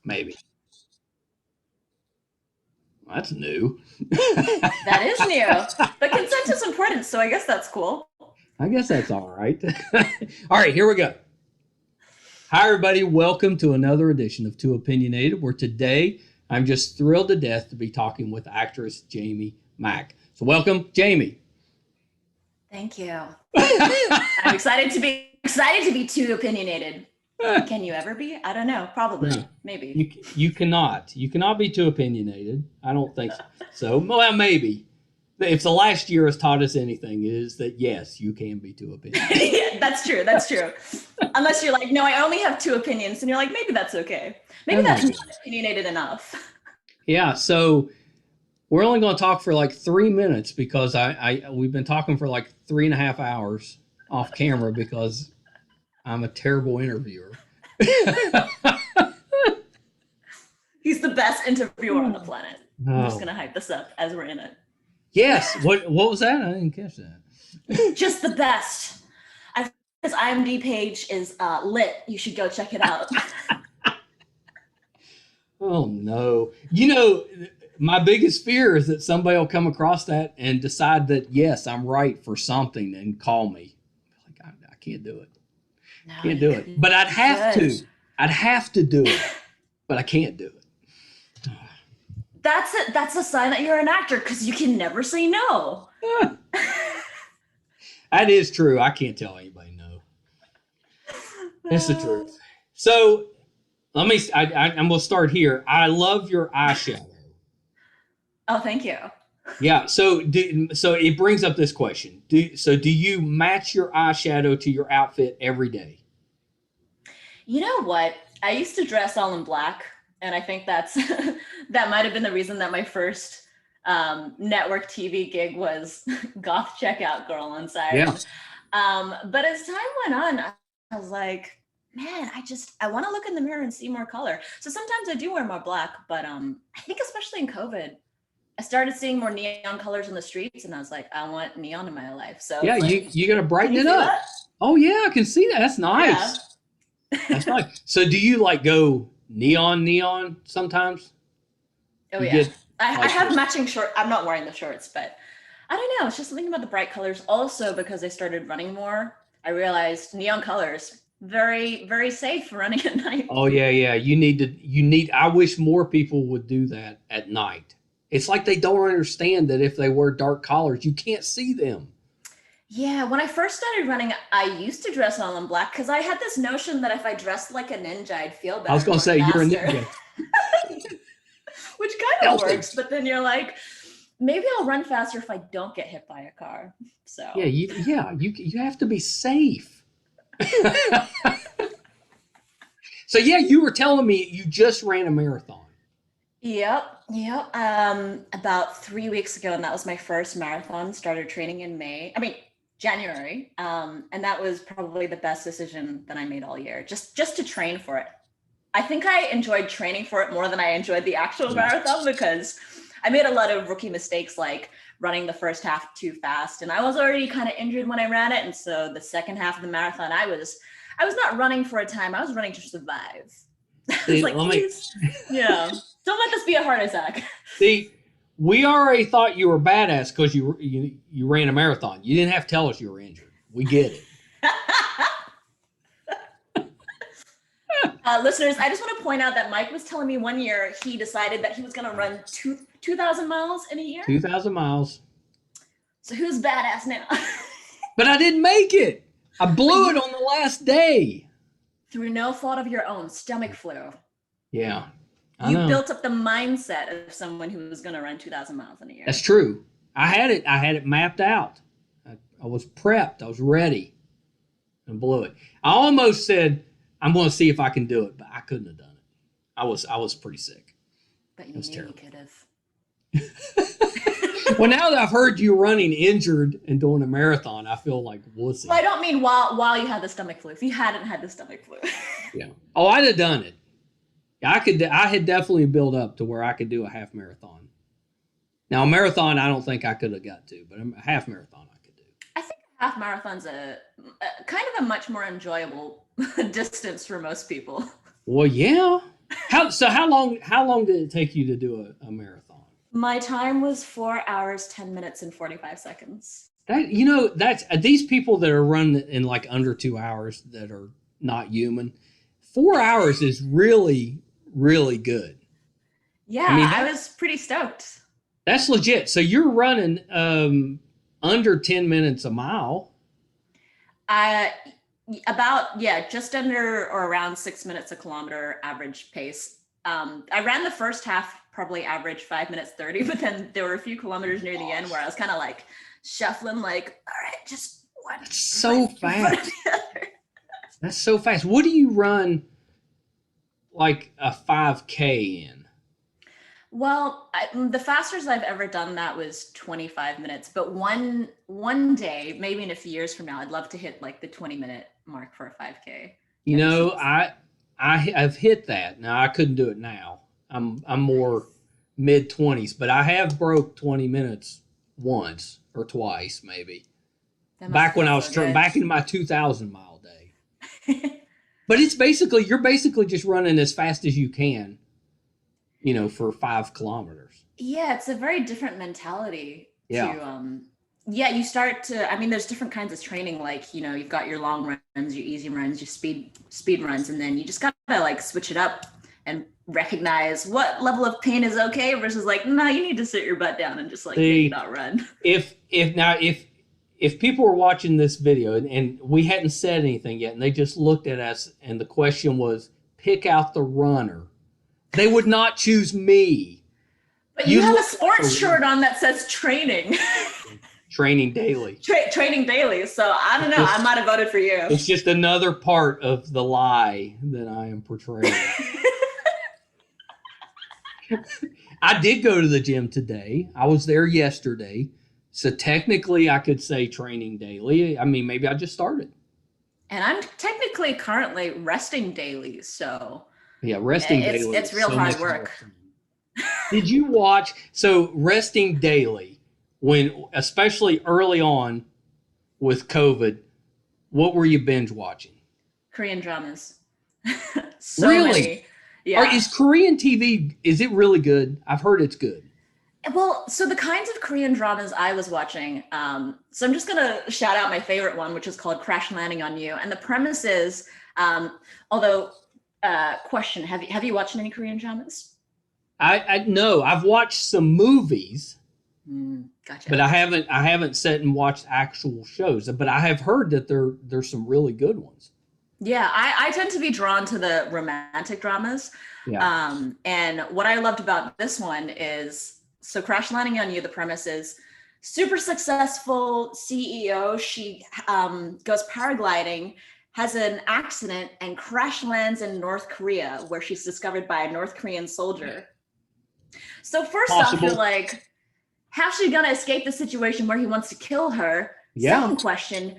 Maybe. Well, that's new. That is new. But consent is important, so I guess that's cool. I guess that's all right. All right, here we go. Hi, everybody. Welcome to another edition of Too Opinionated, where today I'm just thrilled to death to be talking with actress Jaymee Mak. So welcome, Jaymee. Thank you. I'm excited to be too opinionated. Can you ever be? I don't know. Probably. No, Maybe. you cannot. You cannot be too opinionated. I don't think so. Well, maybe. If the last year has taught us anything, it is that yes, you can be too opinionated. Yeah, that's true. That's true. Unless you're like, no, I only have two opinions, and you're like, maybe that's okay. Maybe that's not opinionated enough. Yeah. So we're only going to talk for like 3 minutes because we've been talking for like 3.5 hours off camera because I'm a terrible interviewer. He's the best interviewer on the planet. I'm just gonna hype this up as we're in it. Yes. What was that? I didn't catch that. Just the best. His IMDb page is lit. You should go check it out. Oh no! You know, my biggest fear is that somebody will come across that and decide that yes, I'm right for something and call me. Like I can't do it. No, Can't do it. But I'd have to. I'd have to do it, but I can't do it. That's it. That's a sign that you're an actor because you can never say no. That is true. I can't tell anybody no. That's the truth. So I'm gonna start here. I love your eyeshadow. Oh, thank you. Yeah. So it brings up this question. Do you match your eyeshadow to your outfit every day? You know what? I used to dress all in black, and I think that might have been the reason that my first network TV gig was goth checkout girl on Siren. Yeah. But as time went on, I was like, man, I want to look in the mirror and see more color. So sometimes I do wear more black, but I think especially in COVID, I started seeing more neon colors in the streets, and I was like, I want neon in my life. So yeah, like, you gotta brighten it up. That? Oh yeah, I can see that. That's nice. Yeah. That's nice. So do you like go neon sometimes? Oh yeah. I have matching shorts. I'm not wearing the shorts, but I don't know. It's just something about the bright colors. Also, because I started running more, I realized neon colors very, very safe for running at night. Oh yeah. You need. I wish more people would do that at night. It's like they don't understand that if they wear dark collars, you can't see them. Yeah, when I first started running, I used to dress all in black because I had this notion that if I dressed like a ninja, I'd feel better. I was going to say faster. You're a ninja. Which kind of works, but then you're like, maybe I'll run faster if I don't get hit by a car. So yeah, you have to be safe. So yeah, you were telling me you just ran a marathon. Yep. About 3 weeks ago, and that was my first marathon. Started training in January, and that was probably the best decision that I made all year. Just to train for it. I think I enjoyed training for it more than I enjoyed the actual marathon because I made a lot of rookie mistakes, like running the first half too fast, and I was already kind of injured when I ran it. And so the second half of the marathon, I was not running for a time. I was running to survive. I was like, please, yeah, don't let this be a heart attack. See, we already thought you were badass because you ran a marathon. You didn't have to tell us you were injured. We get it. Listeners, I just want to point out that Mike was telling me one year he decided that he was going to run 2,000 miles in a year. 2,000 miles. So who's badass now? But I didn't make it. I blew it on the last day. Through no fault of your own, stomach flu. Yeah. You built up the mindset of someone who was going to run 2,000 miles in a year. That's true. I had it mapped out. I was prepped. I was ready and blew it. I almost said, I'm going to see if I can do it, but I couldn't have done it. I was pretty sick. But you knew you could have. Well, now that I've heard you running injured and doing a marathon, I feel like wussy. Well, I don't mean while you had the stomach flu. If you hadn't had the stomach flu. Yeah. Oh, I'd have done it. I had definitely built up to where I could do a half marathon. Now, a marathon, I don't think I could have got to, but a half marathon I could do. I think a half marathon's a kind of a much more enjoyable distance for most people. Well, yeah. How long did it take you to do a marathon? My time was 4 hours, 10 minutes, and 45 seconds. That's these people that are running in like under 2 hours that are not human. 4 hours is really, really good. I mean, Yeah, I was pretty stoked. that's legit. So you're running under 10 minutes a mile. I about yeah, just under or around 6 minutes a kilometer average pace. I ran the first half probably average 5 minutes 30, but then there were a few kilometers near the end where I was kind of like shuffling, like, all right, just one. That's so fast. That's so fast. What do you run like a 5K in? Well, the fastest I've ever done that was 25 minutes. But one day, maybe in a few years from now, I'd love to hit like the 20-minute mark for a 5K. You Ever know, since. I've hit that. Now I couldn't do it now. I'm more mid 20s, but I have broke 20 minutes once or twice maybe. That must Back when feel I was so back in my 2,000 mile day. But it's you're basically just running as fast as you can, for 5 kilometers. Yeah, it's a very different mentality Yeah. to yeah, you start to, I mean, there's different kinds of training, like, you've got your long runs, your easy runs, your speed runs, and then you just gotta like switch it up and recognize what level of pain is okay versus like, no, you need to sit your butt down and just like maybe See, not run. if people were watching this video and we hadn't said anything yet and they just looked at us and the question was pick out the runner, they would not choose me. But you have a sports shirt on that says training. Training daily. Training daily. So I don't know. I might have voted for you. It's just another part of the lie that I am portraying. I did go to the gym today. I was there yesterday. So technically I could say training daily. I mean, maybe I just started. And I'm technically currently resting daily. So yeah, resting daily. It's real hard work. Did you watch? So resting daily, when especially early on with COVID, what were you binge watching? Korean dramas. So really? Many. Yeah. Is Korean TV, is it really good? I've heard it's good. Well, so the kinds of Korean dramas I was watching, so I'm just going to shout out my favorite one, which is called Crash Landing on You. And the premise is, question, have you watched any Korean dramas? I know I've watched some movies, Gotcha. but I haven't sat and watched actual shows. But I have heard that there's some really good ones. Yeah, I tend to be drawn to the romantic dramas. Yeah. And what I loved about this one is, so Crash Landing on You, the premise is super successful CEO. She goes paragliding, has an accident, and crash lands in North Korea, where she's discovered by a North Korean soldier. So first off, you're like, how's she gonna escape the situation where he wants to kill her? Yeah. Second question,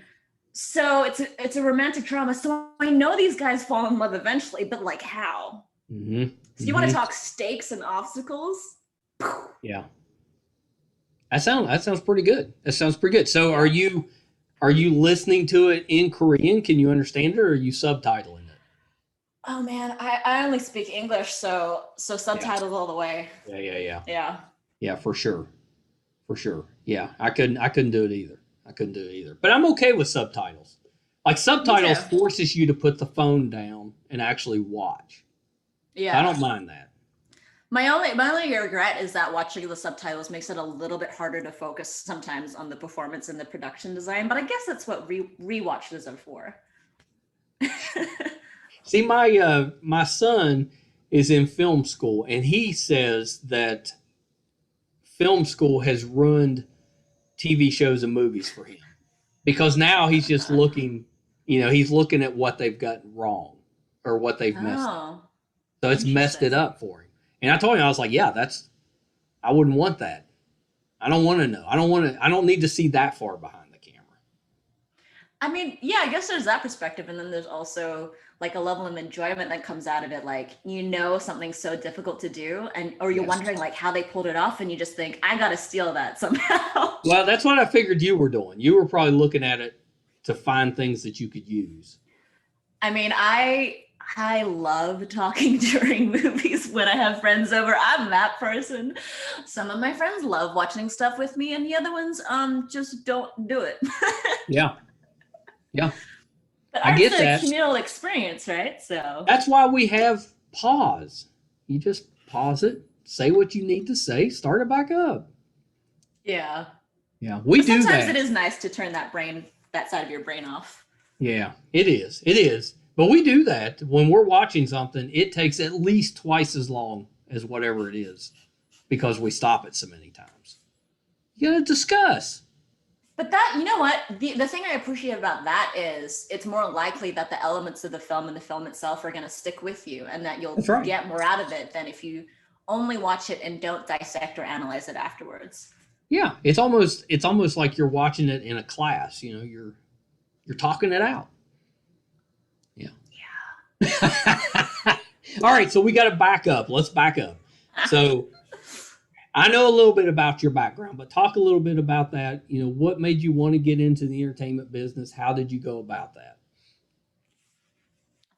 so it's a romantic drama. So I know these guys fall in love eventually, but like how? Mm-hmm. So you want to talk stakes and obstacles? Yeah. That sounds pretty good. That sounds pretty good. So are you listening to it in Korean? Can you understand it, or are you subtitling it? Oh man, I only speak English, so subtitles all the way. Yeah, for sure. Yeah, I couldn't do it either. But I'm okay with subtitles. Like subtitles forces you to put the phone down and actually watch. Yeah. I don't mind that. My only regret is that watching the subtitles makes it a little bit harder to focus sometimes on the performance and the production design, but I guess that's what rewatches are for. See, my son is in film school, and he says that film school has ruined TV shows and movies for him, because now he's just looking, he's looking at what they've gotten wrong or what they've messed up. So it's messed it up for him. And I told him, I was like, yeah, I wouldn't want that. I don't want to know. I don't need to see that far behind the camera. I mean, yeah, I guess there's that perspective. And then there's also like a level of enjoyment that comes out of it. Like, something's so difficult to do, or you're wondering like how they pulled it off. And you just think, I got to steal that somehow. Well, that's what I figured you were doing. You were probably looking at it to find things that you could use. I mean, I I love talking during movies when I have friends over. I'm that person. Some of my friends love watching stuff with me, and the other ones just don't do it. Yeah. Yeah. But I art's get a that. communal experience, right? So That's why we have pause. You just pause it, say what you need to say, start it back up. yeah. Yeah, we But do sometimes it that. is nice to turn that side of your brain off. Yeah, it is. It is. But we do that when we're watching something. It takes at least twice as long as whatever it is because we stop it so many times. You got to discuss. But that, you know what? The thing I appreciate about that is it's more likely that the elements of the film and the film itself are going to stick with you and that you'll That's right. get more out of it than if you only watch it and don't dissect or analyze it afterwards. Yeah, it's almost like you're watching it in a class. You know, you're talking it out. Yeah. All right, so we got to back up. Let's back up. So I know a little bit about your background, but talk a little bit about that. You know, what made you want to get into the entertainment business? How did you go about that?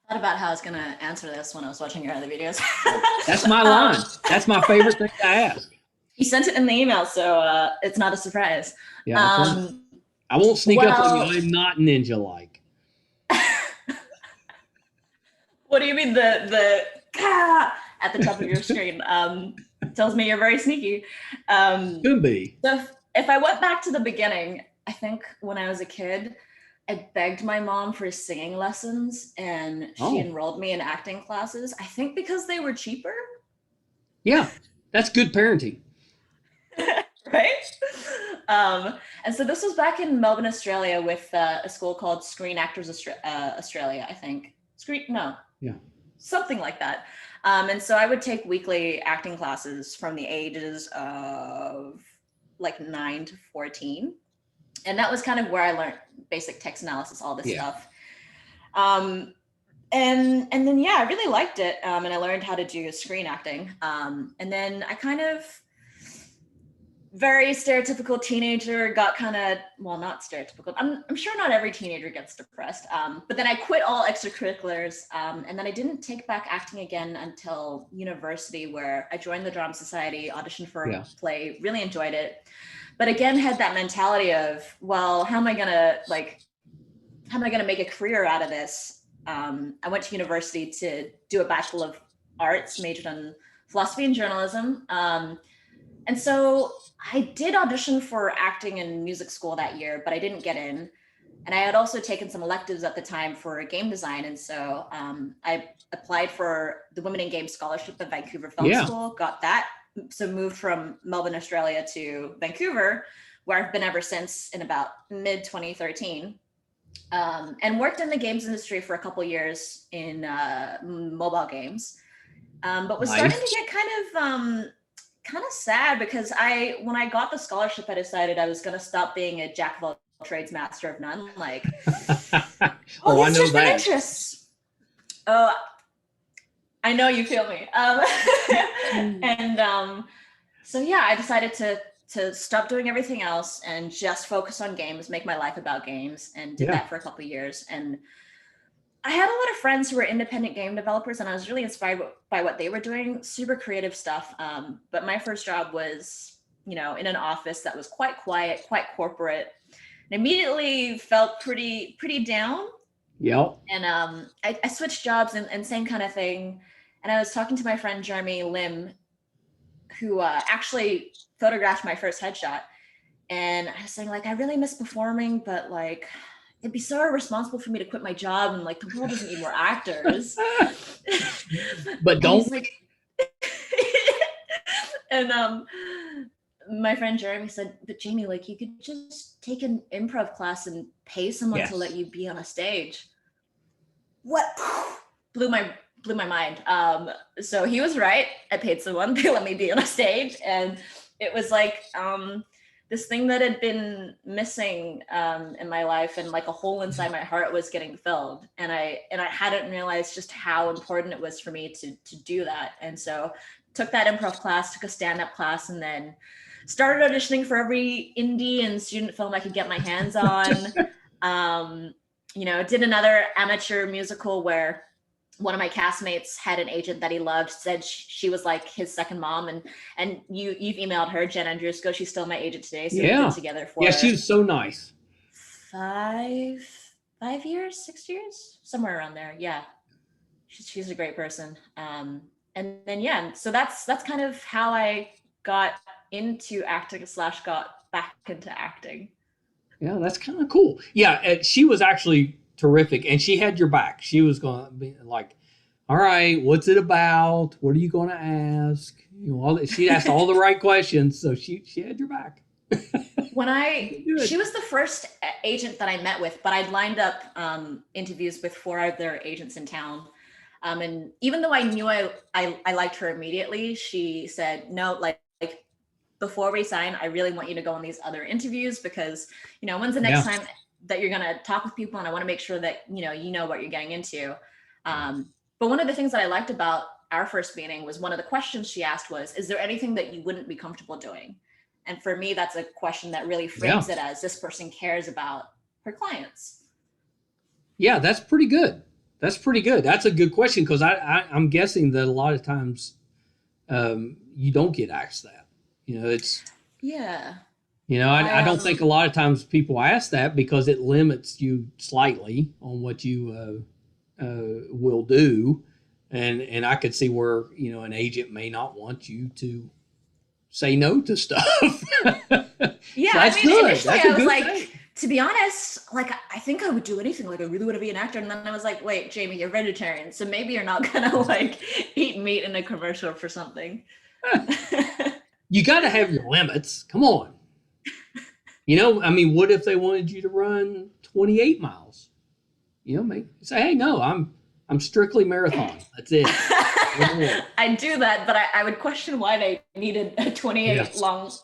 I thought about how I was going to answer this when I was watching your other videos. That's my line. That's my favorite thing to ask. You sent it in the email, so it's not a surprise. Yeah, that's right. I won't sneak up on you. Well, I'm not ninja like. what do you mean the at the top of your screen tells me you're very sneaky. Could be. So if I went back to the beginning, I think when I was a kid, I begged my mom for singing lessons and she enrolled me in acting classes. I think because they were cheaper. Yeah, that's good parenting. Right? And so this was back in Melbourne, Australia with a school called Screen Actors Australia, I think. Yeah. Something like that. And so I would take weekly acting classes from the ages of like 9 to 14. And that was kind of where I learned basic text analysis, all this stuff. And then, yeah, I really liked it. And I learned how to do screen acting. And then I kind of, very stereotypical teenager, got kind of, well, not stereotypical. I'm sure not every teenager gets depressed. But then I quit all extracurriculars. And then I didn't take back acting again until university, where I joined the Drama Society, auditioned for a play, really enjoyed it. But again, had that mentality of, well, how am I gonna make a career out of this? I went to university to do a Bachelor of Arts, majored in philosophy and journalism. And so I did audition for acting and music school that year, but I didn't get in. And I had also taken some electives at the time for game design. And so I applied for the Women in Game Scholarship at Vancouver Film School, got that. So moved from Melbourne, Australia to Vancouver, where I've been ever since in about mid 2013. And worked in the games industry for a couple years in mobile games. But was starting to get kind of sad because when I got the scholarship, I decided I was going to stop being a jack of all trades, master of none. Like, I know that. Interests. Oh, I know you feel me. And so yeah, I decided to stop doing everything else and just focus on games, make my life about games, and did that for a couple of years. And I had a lot of friends who were independent game developers, and I was really inspired by what they were doing, super creative stuff. But my first job was, in an office that was quite quiet, quite corporate, and immediately felt pretty down. Yep. And I switched jobs and same kind of thing. And I was talking to my friend Jaymee Mak, who actually photographed my first headshot. And I was saying, like, I really miss performing, but like, it'd be so irresponsible for me to quit my job, and like the world doesn't need more actors. But don't. And my friend Jeremy said, but Jaymee, like, you could just take an improv class and pay someone to let you be on a stage. What? Blew my mind. So he was right. I paid someone to let me be on a stage, and it was like this thing that had been missing in my life, and like a hole inside my heart was getting filled. And I hadn't realized just how important it was for me to do that. And so took that improv class, took a stand-up class, and then started auditioning for every indie and student film I could get my hands on. Did another amateur musical where one of my castmates had an agent that he loved, said she was like his second mom, and you've emailed her, Jen Andrusko. She's still my agent today, so we've been Yeah. together Yeah, for she was so nice. 5 years, 6 years, somewhere around there. Yeah, she's a great person. And then yeah, so that's kind of how I got into acting / got back into acting. Yeah, that's kind of cool. Yeah, she was actually terrific, and she had your back. She was going to be like, "All right, what's it about? What are you going to ask?" You know, she asked all the right questions, so she had your back. She was the first agent that I met with, but I'd lined up interviews with 4 other agents in town. And even though I knew I liked her immediately, she said, no, like before we sign, I really want you to go on these other interviews because, when's the next time that you're going to talk with people? And I want to make sure that, you know what you're getting into. But one of the things that I liked about our first meeting was one of the questions she asked was, is there anything that you wouldn't be comfortable doing? And for me, that's a question that really frames it as this person cares about her clients. Yeah, that's pretty good. That's a good question because I'm guessing that a lot of times you don't get asked that. It's I don't think a lot of times people ask that because it limits you slightly on what you will do, and I could see where an agent may not want you to say no to stuff. Yeah, so that's good. Initially that's I was like, thing. To be honest, like I think I would do anything. Like I really want to be an actor, and then I was like, wait, Jaymee, you're vegetarian, so maybe you're not gonna like eat meat in a commercial for something. You got to have your limits. Come on. What if they wanted you to run 28 miles? Maybe say, hey, no, I'm strictly marathon. That's it. I'd do that, but I would question why they needed a 28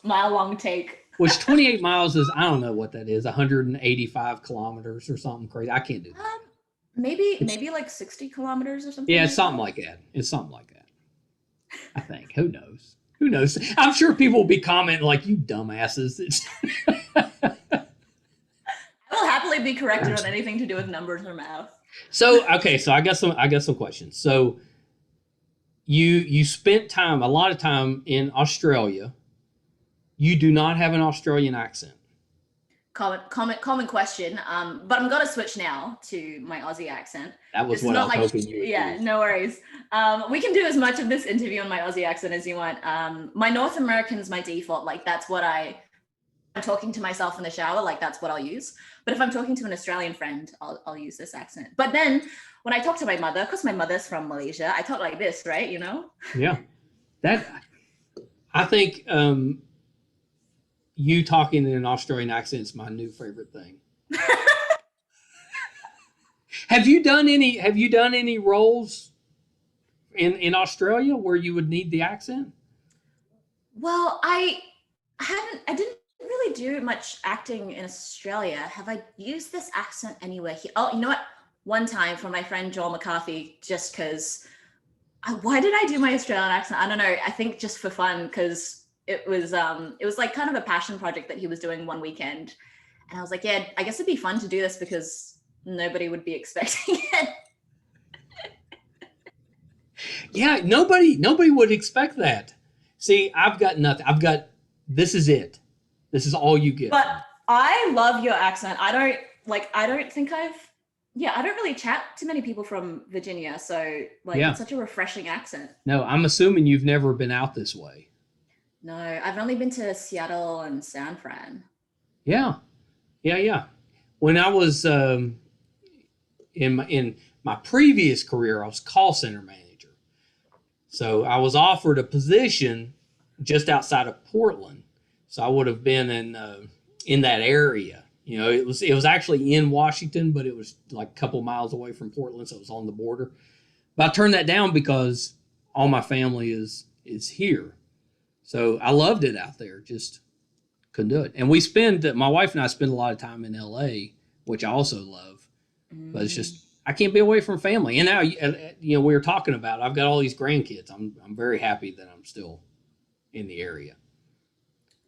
mile long take. Which 28 miles is, I don't know what that is, 185 kilometers or something crazy. I can't do that. Maybe like 60 kilometers or something. Yeah, it's something like that. It's something like that. I think. Who knows? I'm sure people will be commenting like, you dumbasses. I will happily be corrected on anything to do with numbers or math. So I got some questions. So you spent a lot of time in Australia. You do not have an Australian accent. Common question. But I'm gonna switch now to my Aussie accent. That was what I was hoping you would do. No worries. We can do as much of this interview on my Aussie accent as you want. My North American's my default. Like that's what I'm talking to myself in the shower. Like that's what I'll use. But if I'm talking to an Australian friend, I'll use this accent. But then when I talk to my mother, because my mother's from Malaysia, I talk like this, right? Yeah. I think you talking in an Australian accent is my new favorite thing. Have you done any roles in Australia where you would need the accent? Well, I didn't really do much acting in Australia. Have I used this accent anywhere here? Oh, you know what? One time for my friend Joel McCarthy, just because. Why did I do my Australian accent? I don't know. I think just for fun, because it was like kind of a passion project that he was doing one weekend, and I was like, yeah, I guess it'd be fun to do this because nobody would be expecting it. Yeah, nobody would expect that. See, I've got nothing. This is it. This is all you get. But I love your accent. I don't really chat to many people from Virginia, so it's such a refreshing accent. No, I'm assuming you've never been out this way. No, I've only been to Seattle and San Fran. Yeah. When I was in my previous career, I was call center manager. So I was offered a position just outside of Portland. So I would have been in that area. It was actually in Washington, but it was like a couple miles away from Portland, so it was on the border. But I turned that down because all my family is here. So I loved it out there, just couldn't do it. And my wife and I spend a lot of time in LA, which I also love. But it's just, I can't be away from family. And now, we were talking about, I've got all these grandkids. I'm very happy that I'm still in the area.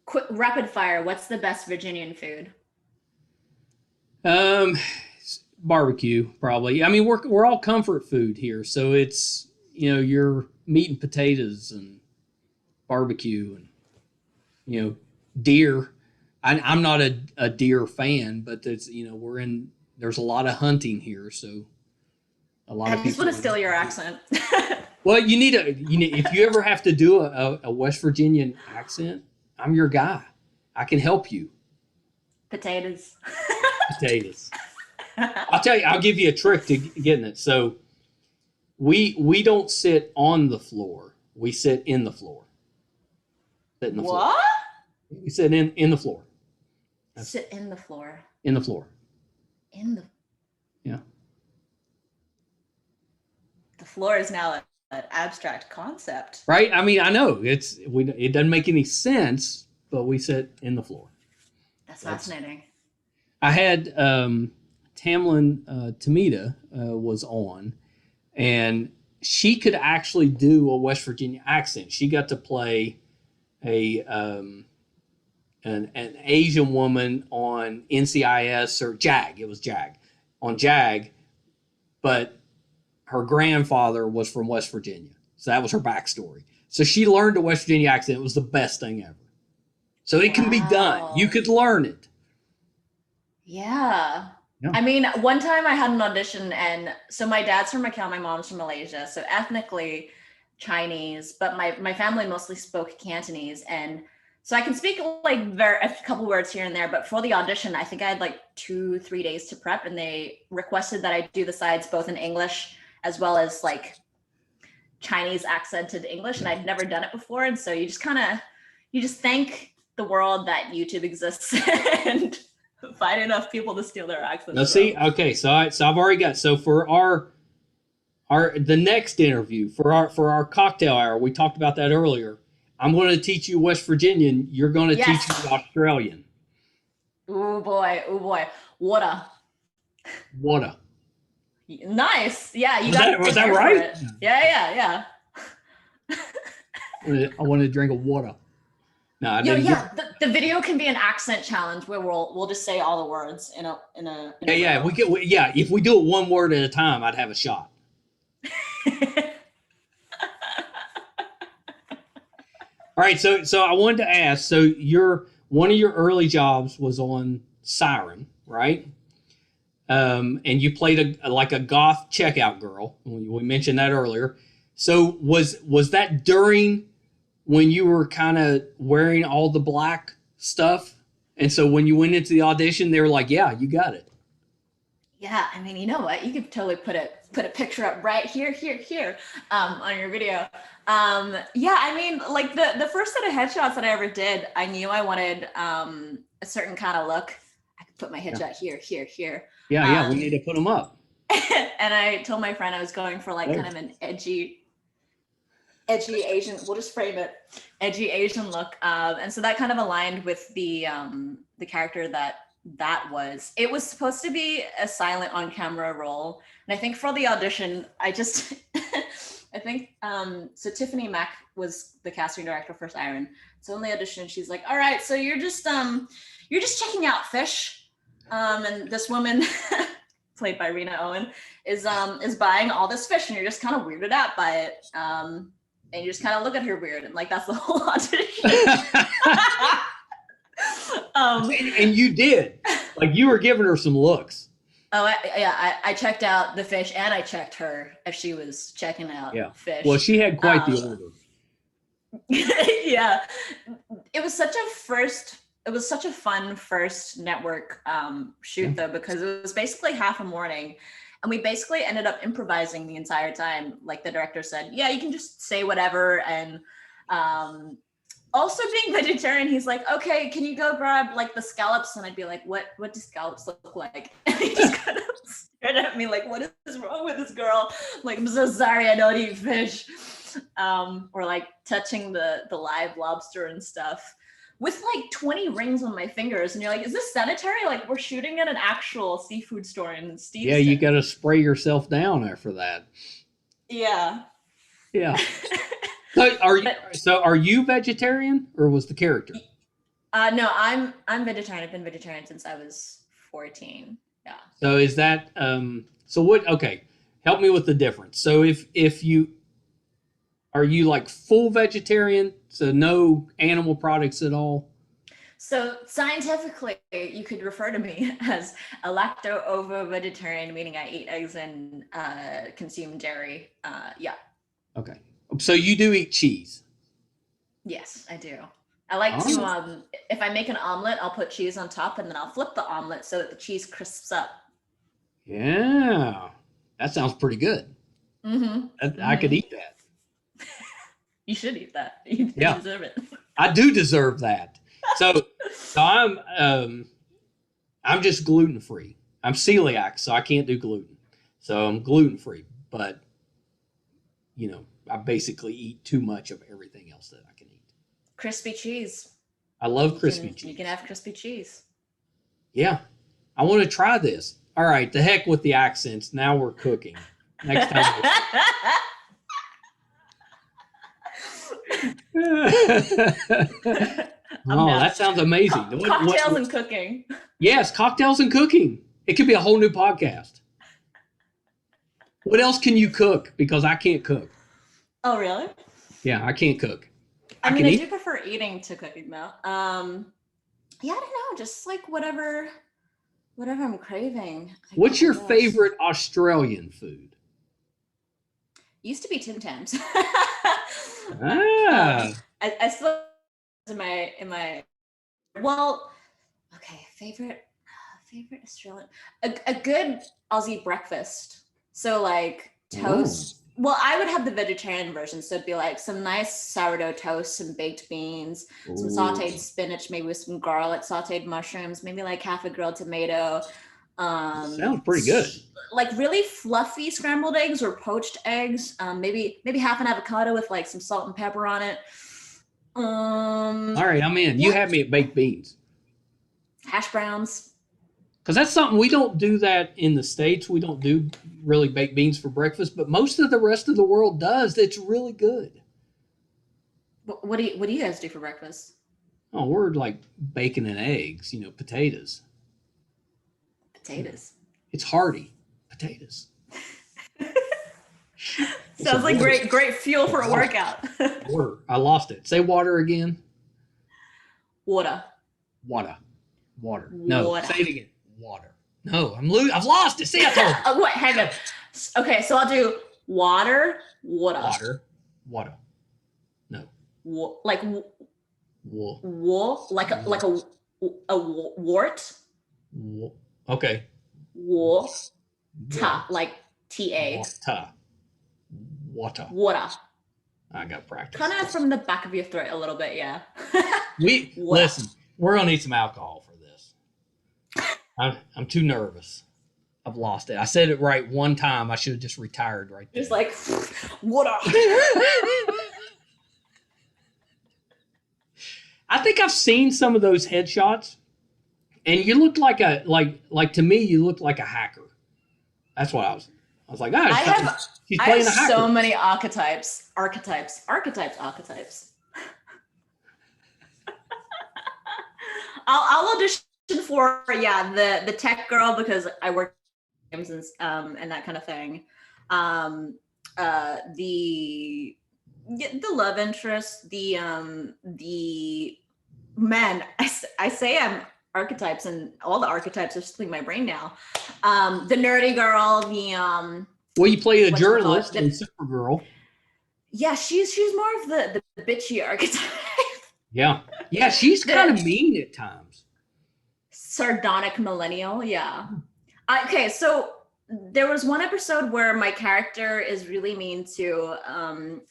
Quick, rapid fire. What's the best Virginian food? barbecue, probably. I mean, we're all comfort food here, so it's your meat and potatoes and barbecue and deer. I'm not a deer fan, but there's a lot of hunting here, so a lot I of just people. want to steal your accent. Well, you need if you ever have to do a West Virginian accent, I'm your guy. I can help you. Potatoes. Potatoes. I'll tell you. I'll give you a trick to getting it. So we don't sit on the floor. We sit in the floor. Sit in the floor. What? We sit in the floor. Sit in the floor. In the floor. In the. Yeah. The floor is now an abstract concept. Right. I mean, I know it doesn't make any sense, but we sit in the floor. That's fascinating. I had Tamlin Tamita was on, and she could actually do a West Virginia accent. She got to play an Asian woman on NCIS or JAG. It was JAG on JAG, but her grandfather was from West Virginia, so that was her backstory. So she learned a West Virginia accent. It was the best thing ever. So it can be done. You could learn it. Yeah. I mean, one time I had an audition, and so my dad's from Macau, my mom's from Malaysia, so ethnically Chinese, but my family mostly spoke Cantonese, and so I can speak like a couple words here and there. But for the audition, I think I had like 2-3 days to prep, and they requested that I do the sides both in English as well as like Chinese accented English, and I'd never done it before, and so you just thank the world that YouTube exists and find enough people to steal their accents. Now, see, okay, so I've already got for the next interview for our cocktail hour, we talked about that earlier. I'm going to teach you West Virginian. You're going to teach me Australian. Oh boy, water. Nice, yeah. Was that right? Yeah. I wanted to drink a water. No, I didn't. The video can be an accent challenge where we'll just say all the words in a. If we do it one word at a time, I'd have a shot. All right, so I wanted to ask. So one of your early jobs was on Siren, right? And you played a goth checkout girl. We mentioned that earlier. So was that during when you were kind of wearing all the black stuff? And so when you went into the audition, they were like, "Yeah, you got it." Yeah, I mean, you know what? You could totally put a picture up right here, on your video. Yeah, I mean, like the first set of headshots that I ever did, I knew I wanted a certain kind of look. I could put my headshot here. Yeah, we need to put them up. And I told my friend I was going for like kind of an edgy Asian. We'll just frame it, edgy Asian look. And so that kind of aligned with the character that was. It was supposed to be a silent on-camera role, and I think for the audition, I think so Jaymee Mak was the casting director for Siren. So in the audition, she's like, "All right, so you're just checking out fish," and this woman, played by Rena Owen, is buying all this fish, and you're just kind of weirded out by it, and you just kind of look at her weird, and like that's the whole audition. And you did, like, you were giving her some looks. Oh, I checked out the fish, and I checked her if she was checking out fish. Well, she had quite the order. Yeah, it was such a fun first network shoot though, because it was basically half a morning, and we basically ended up improvising the entire time. Like the director said, "Yeah, you can just say whatever," and also being vegetarian, he's like, "Okay, can you go grab like the scallops?" And I'd be like, what do scallops look like? And he just kind of stared at me like, what is wrong with this girl? Like, I'm so sorry, I don't eat fish. Or like touching the live lobster and stuff with like 20 rings on my fingers. And you're like, is this sanitary? Like, we're shooting at an actual seafood store in Steveston. Yeah, you got to spray yourself down after that. Yeah. So are you vegetarian, or was the character? No, I'm vegetarian. I've been vegetarian since I was 14. Yeah. So is that so what okay, help me with the difference. So if you are you like full vegetarian, so no animal products at all? So scientifically, you could refer to me as a lacto-ovo vegetarian, meaning I eat eggs and consume dairy. Yeah, Okay. So you do eat cheese. yes, I do. I like All to right. if I make an omelet, I'll put cheese on top and then I'll flip the omelet so that the cheese crisps up. Yeah. That sounds pretty good. Mm-hmm. I could Mm-hmm. eat that. You should eat that. You Yeah. deserve it. I do deserve that. So so I'm just gluten free. I'm celiac, so I can't do gluten. So I'm gluten free, but I basically eat too much of everything else that I can eat. Crispy cheese. I love You crispy can cheese. have crispy cheese. Yeah, I want to try this. All right, the heck with the accents. Now we're cooking. Next time. I'm Oh, down. that sounds amazing. Cocktails and cooking. Yes, cocktails and cooking. It could be a whole new podcast. What else can you cook? Because I can't cook. Oh, really? Yeah, I can't cook. I I mean, can I eat. do prefer eating to cooking though. Yeah, I don't know, just like whatever I'm craving. What's I your guess. favorite Australian food? Used to be Tim Tams. Ah, I still in my well, okay, favorite Australian a good Aussie breakfast. So like oh, toast. Well, I would have the vegetarian version, so it'd be like some nice sourdough toast, some baked beans, some ooh, sautéed spinach, maybe with some garlic, sautéed mushrooms, maybe like half a grilled tomato. Um, sounds pretty good. like really fluffy scrambled eggs or poached eggs. Maybe half an avocado with like some salt and pepper on it. All right, I'm in. You Yeah, have me at baked beans hash browns. because that's something we don't do that in the States. We don't do really baked beans for breakfast, but most of the rest of the world does. It's really good. What do you guys do for breakfast? Oh, we're like bacon and eggs, potatoes. You know, Potatoes. it's hearty potatoes. It's a Sounds like water. great fuel for a Water. workout. Water. I lost it. Say water again. Water. Water. Water. No, Water. say it again. Water. No, I've lost it. See, I told you. Oh, wait, hang on. Okay, so I'll do water, water. Water. Water. No. Like Wool. like a wart. Wool. Okay. War. Ta, like TA. Water. Water. Water. I got practice. Kind of from the back of your throat a little bit, yeah. Listen. We're gonna need some alcohol for this. I'm too nervous. I've lost it. I said it right one time. I should have just retired right there. Just like water. I think I've seen some of those headshots, and you look like to me you look like a hacker. That's what I was. I was like, she's I playing have a hacker. so many archetypes. I'll audition for the tech girl because I work games and that kind of thing. The love interest, the man. I say I'm archetypes, and all the archetypes are slipping my brain now. The nerdy girl, Well, you play a whatchamacallit, journalist in Supergirl. yeah, she's more of the bitchy archetype. Yeah, she's kind of mean at times. Sardonic millennial, yeah. Okay, so there was one episode where my character is really mean to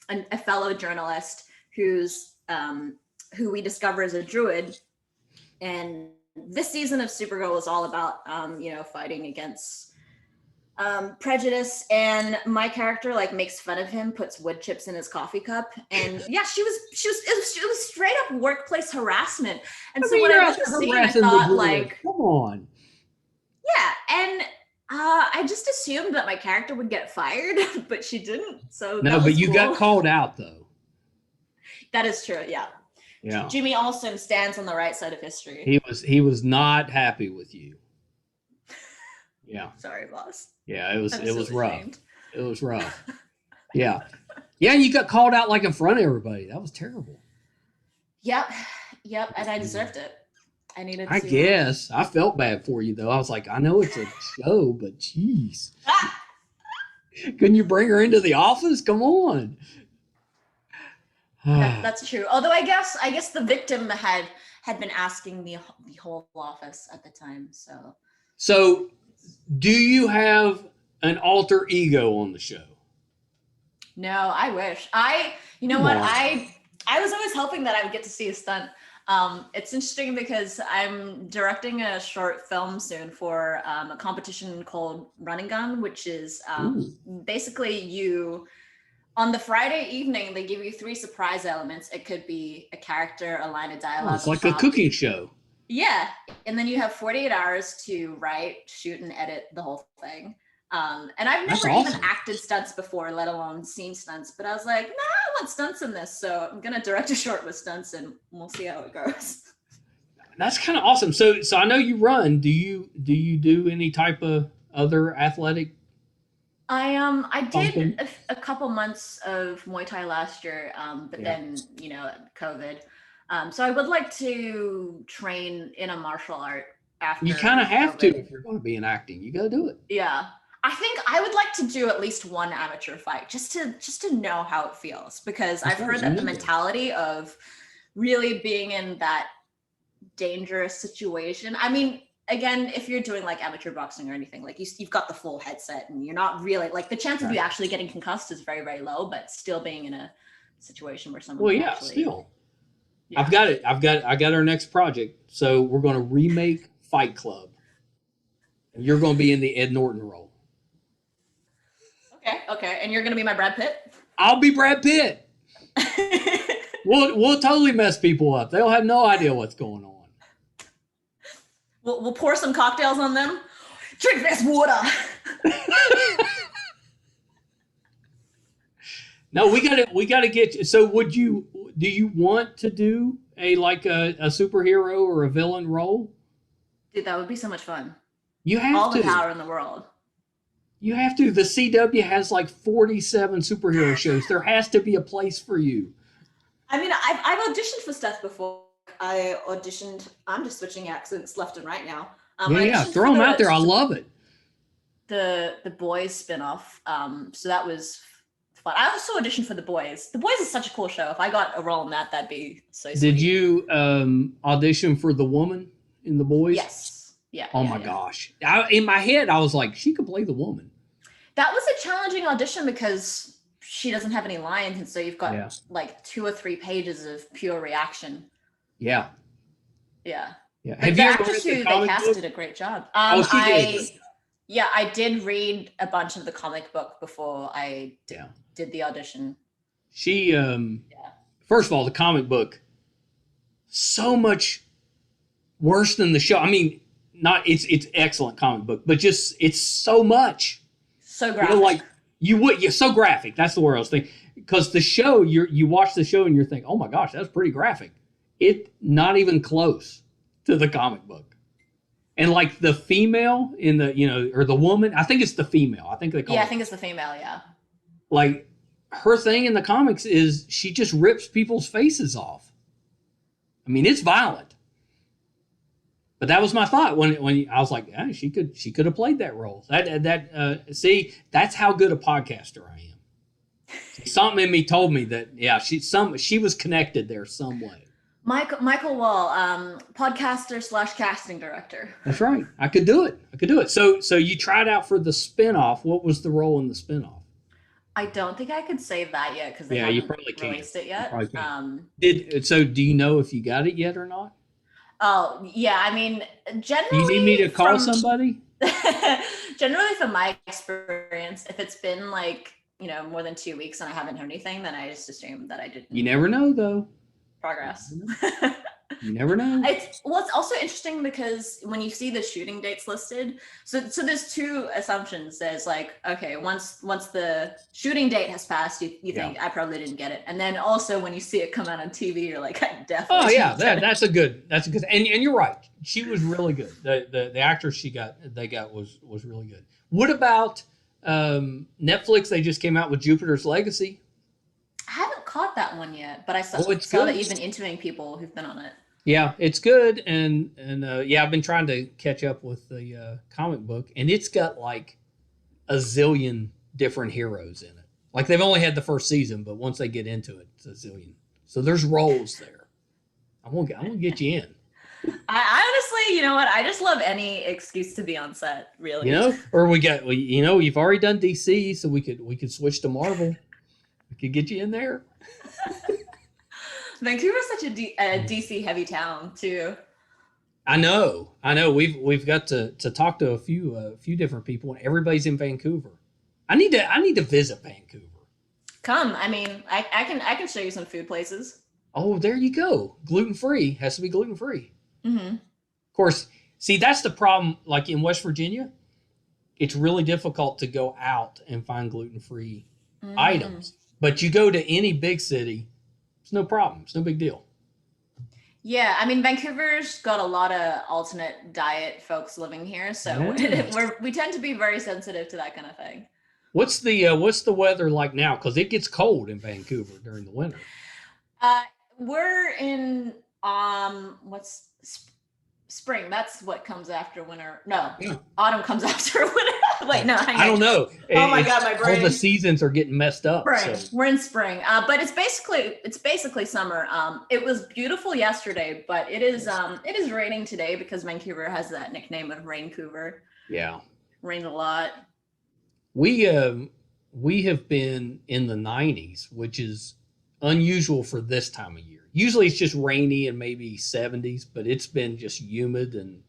a fellow journalist who we discover is a druid, and this season of Supergirl was all about fighting against prejudice, and my character like makes fun of him, puts wood chips in his coffee cup, and yeah, it was straight up workplace harassment. And so when I wrote the scene, I thought like, come on. Yeah, and I just assumed that my character would get fired, but she didn't. So No, but you got called out though. That is true. Yeah. Yeah. Jimmy Olsen stands on the right side of history. He was not happy with you. Yeah. Sorry, boss. Yeah, it was I'm it so was rough. ashamed. It was rough. Yeah. Yeah, and you got called out like in front of everybody. That was terrible. Yep. Yep. And I deserved it. I needed I to. guess. I felt bad for you though. I was like, I know it's a show, but jeez. Ah! Couldn't you bring her into the office? Come on. That's true. Although I guess the victim had been asking the whole office at the time. So, do you have an alter ego on the show? No, I wish. You know Come what? on. I was always hoping that I would get to see a stunt. It's interesting because I'm directing a short film soon for a competition called Running Gun, which is basically you on the Friday evening, they give you 3 surprise elements. It could be a character, a line of dialogue. It's like a cooking show. Yeah. And then you have 48 hours to write, shoot, and edit the whole thing. And I've That's never even awesome. acted stunts before, let alone seen stunts. But I was like, nah, I want stunts in this. So I'm going to direct a short with stunts and we'll see how it goes. That's kind of awesome. So I know you run. Do you do any type of other athletic? I did Something? a couple months of Muay Thai last year, but Yeah. then, COVID. So I would like to train in a martial art after. You kind of have to COVID. if you're going to be in acting. You got to do it. Yeah. I think I would like to do at least one amateur fight just to know how it feels, because I've heard that the mentality of really being in that dangerous situation. I mean, again, if you're doing like amateur boxing or anything, like you've got the full headset and you're not really like the chance of you actually getting concussed is very, very low, but still being in a situation where someone can actually, still. Yeah. I got our next project. So we're going to remake Fight Club. And you're going to be in the Ed Norton role. Okay. And you're going to be my Brad Pitt? I'll be Brad Pitt. We'll totally mess people up. They'll have no idea what's going on. We'll pour some cocktails on them. Drink this water. No, we gotta get you. So do you want to do a superhero or a villain role? Dude, that would be so much fun. You have all to. the power in the world. You have to. The CW has like 47 superhero shows. There has to be a place for you. I mean, I've auditioned for stuff before. I auditioned. I'm just switching accents left and right now. Yeah, throw them out there. I love it. The Boys spinoff. So that was fun. I also auditioned for The Boys. The Boys is such a cool show. If I got a role in that, that'd be so sweet. Did you audition for the woman in The Boys? Yes. Yeah. Oh my gosh! In my head, I was like, she could play the woman. That was a challenging audition because she doesn't have any lines, and so you've got like 2 or 3 pages of pure reaction. Yeah. Yeah. Yeah. Have you ever read the comic book? Did a great job. She did. Yeah, I did read a bunch of the comic book before I did the audition. She first of all, the comic book so much worse than the show. I mean, it's excellent comic book, but just it's so much. So graphic. You're so graphic. That's the word I was thinking. Because the show, you watch the show and you're thinking, oh my gosh, that's pretty graphic. It not even close to the comic book. And like the female in the, or the woman, I think it's the female. I think they call it. Yeah, I think it's the female, yeah. Like her thing in the comics is she just rips people's faces off. I mean, it's violent. But that was my thought when I was like, she could have played that role. See, that's how good a podcaster I am. Something in me told me that she was connected there some way. Michael Wall, podcaster / casting director. That's right. I could do it. So you tried out for the spinoff. What was the role in the spinoff? I don't think I could say that yet because they haven't released it yet. Do you know if you got it yet or not? Oh, yeah. I mean, generally... You need me to call somebody? Generally, from my experience, if it's been like, more than 2 weeks and I haven't heard anything, then I just assume that I didn't... You never know, though. Progress. You never know. It's also interesting because when you see the shooting dates listed, so there's two assumptions. There's like, okay, once the shooting date has passed, you think I probably didn't get it, and then also when you see it come out on TV, you're like, I definitely. Oh yeah, that's a good and you're right. She was really good. The actress they got was really good. What about Netflix? They just came out with Jupiter's Legacy. I haven't caught that one yet, but I saw that you've been interviewing people who've been on it. Yeah, it's good, and yeah, I've been trying to catch up with the comic book, and it's got like a zillion different heroes in it. Like they've only had the first season, but once they get into it, it's a zillion. So there's roles there. I'm gonna get you in. I honestly, you know what? I just love any excuse to be on set, really. You know, or you've already done DC, so we could switch to Marvel. We could get you in there. Vancouver's such a DC heavy town too. I know. We've got to talk to a few different people, and everybody's in Vancouver. I need to visit Vancouver. Come, I mean, I can show you some food places. Oh, there you go. Gluten-free. Has to be gluten-free. Mm-hmm. Of course, see, that's the problem. Like in West Virginia, it's really difficult to go out and find gluten-free items. But you go to any big city, it's no problem. It's no big deal. Yeah, I mean, Vancouver's got a lot of alternate diet folks living here, so we tend to be very sensitive to that kind of thing. What's the weather like now? Because it gets cold in Vancouver during the winter. We're in spring. That's what comes after winter. No, autumn comes after winter. Wait, no, hang on. I don't know. Oh my God, my brain. All the seasons are getting messed up. Spring. So. We're in spring, but it's basically summer. It was beautiful yesterday, but it is raining today because Vancouver has that nickname of Raincouver. Yeah, rained a lot. We have been in the 90s, which is unusual for this time of year. Usually it's just rainy and maybe 70s, but it's been just humid and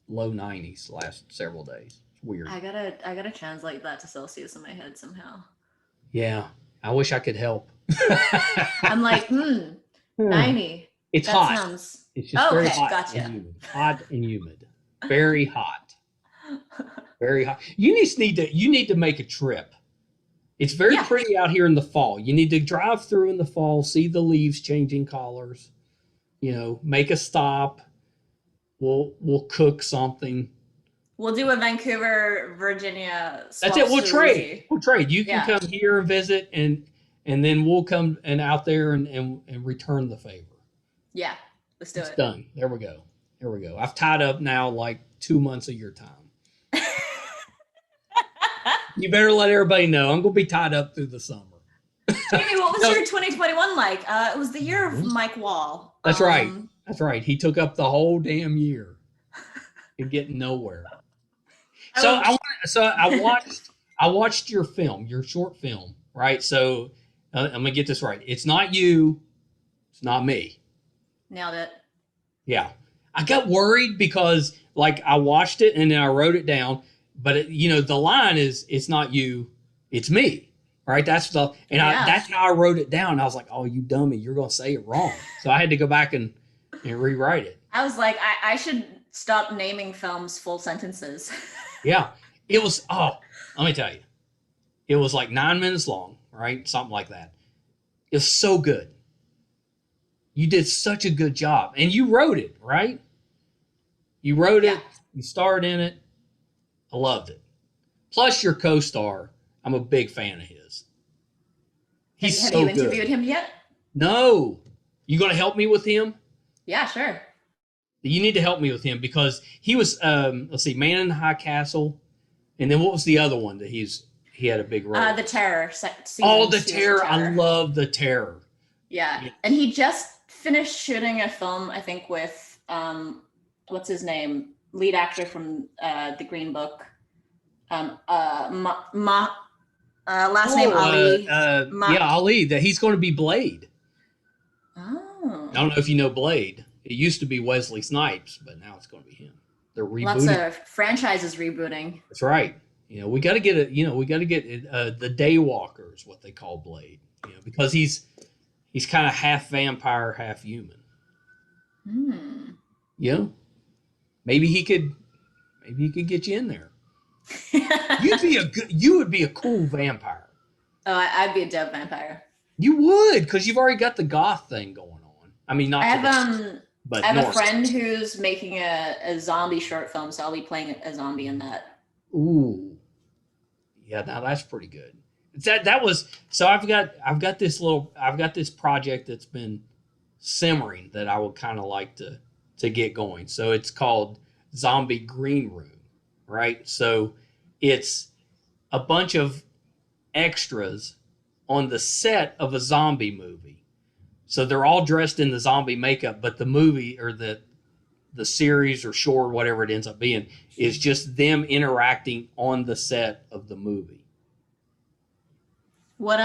low 90s the last several days. It's weird. I gotta translate that to Celsius in my head somehow. Yeah, I wish I could help. I'm like, 90. It's that hot. Sounds... It's just very hot. Gotcha. And humid. Hot and humid. Very hot. Very hot. You need to make a trip. It's very pretty out here in the fall. You need to drive through in the fall, see the leaves changing colors, make a stop. We'll cook something. We'll do a Vancouver, Virginia. That's it. We'll trade. You can come here and visit, and then we'll come and out there and return the favor. Yeah, let's do it. It's done. There we go. I've tied up now like 2 months of your time. You better let everybody know. I'm going to be tied up through the summer. Jaymee, what was your 2021 like? It was the year of Mike Wall. That's right. That's right. He took up the whole damn year and getting nowhere. I watched your film, your short film, right? So I'm going to get this right. It's not you. It's not me. Nailed it. Yeah. I got worried because I watched it and then I wrote it down. But the line is, it's not you, it's me, right? That's how I wrote it down. I was like, oh, you dummy, you're going to say it wrong. So I had to go back and rewrite it. I was like, I should stop naming films full sentences. Yeah, it was, let me tell you, it was like 9 minutes long, right? Something like that. It was so good. You did such a good job. And you wrote it, right? You wrote it, you starred in it. I loved it. Plus, your co-star, I'm a big fan of his. He's so good. Have you interviewed him yet? No. You going to help me with him? Yeah, sure. You need to help me with him because he was, let's see, Man in the High Castle. And then what was the other one that he had a big role? The Terror. The Terror. I love The Terror. Yeah. And he just finished shooting a film, I think, with, what's his name? Lead actor from the Green Book. Last name Ali. Ali. That he's going to be Blade. Oh. I don't know if you know Blade. It used to be Wesley Snipes, but now it's going to be him. They're rebooting. Lots of franchises rebooting. That's right. We got to get it. We got to get the Daywalker is what they call Blade. Because he's kind of half vampire, half human. Hmm. You know, maybe he could get you in there. You would be a cool vampire. Oh, I'd be a dope vampire. You would, because you've already got the goth thing going on. I mean, I not have today, I but have a normal. friend who's making a zombie short film, so I'll be playing a zombie in that. Ooh, yeah, now that's pretty good. That was so. I've got this project that's been simmering that I would kind of like to get going. So it's called Zombie Green Room, right? So it's a bunch of extras on the set of a zombie movie. So they're all dressed in the zombie makeup, but the movie or the series or short, whatever it ends up being, is just them interacting on the set of the movie. What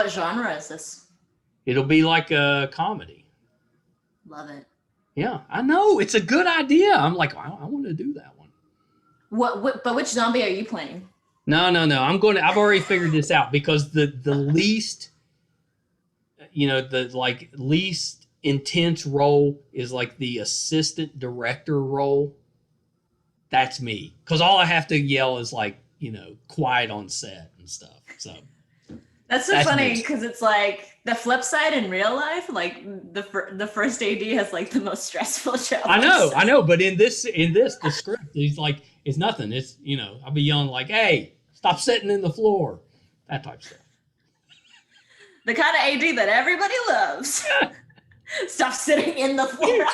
genre is this? It'll be like a comedy. Love it. Yeah, I know. It's a good idea. I'm like, I want to do that one. But which zombie are you playing? No, no, no. I've already figured this out because the least, the like least intense role is like the assistant director role. That's me. Because all I have to yell is like, quiet on set and stuff. So That's so funny because it's like the flip side in real life. Like the first AD has like the most stressful job. I know. But in this the script, he's like, it's nothing. It's I'll be yelling like, hey, stop sitting in the floor, that type of stuff. The kind of AD that everybody loves. Stop sitting in the floor.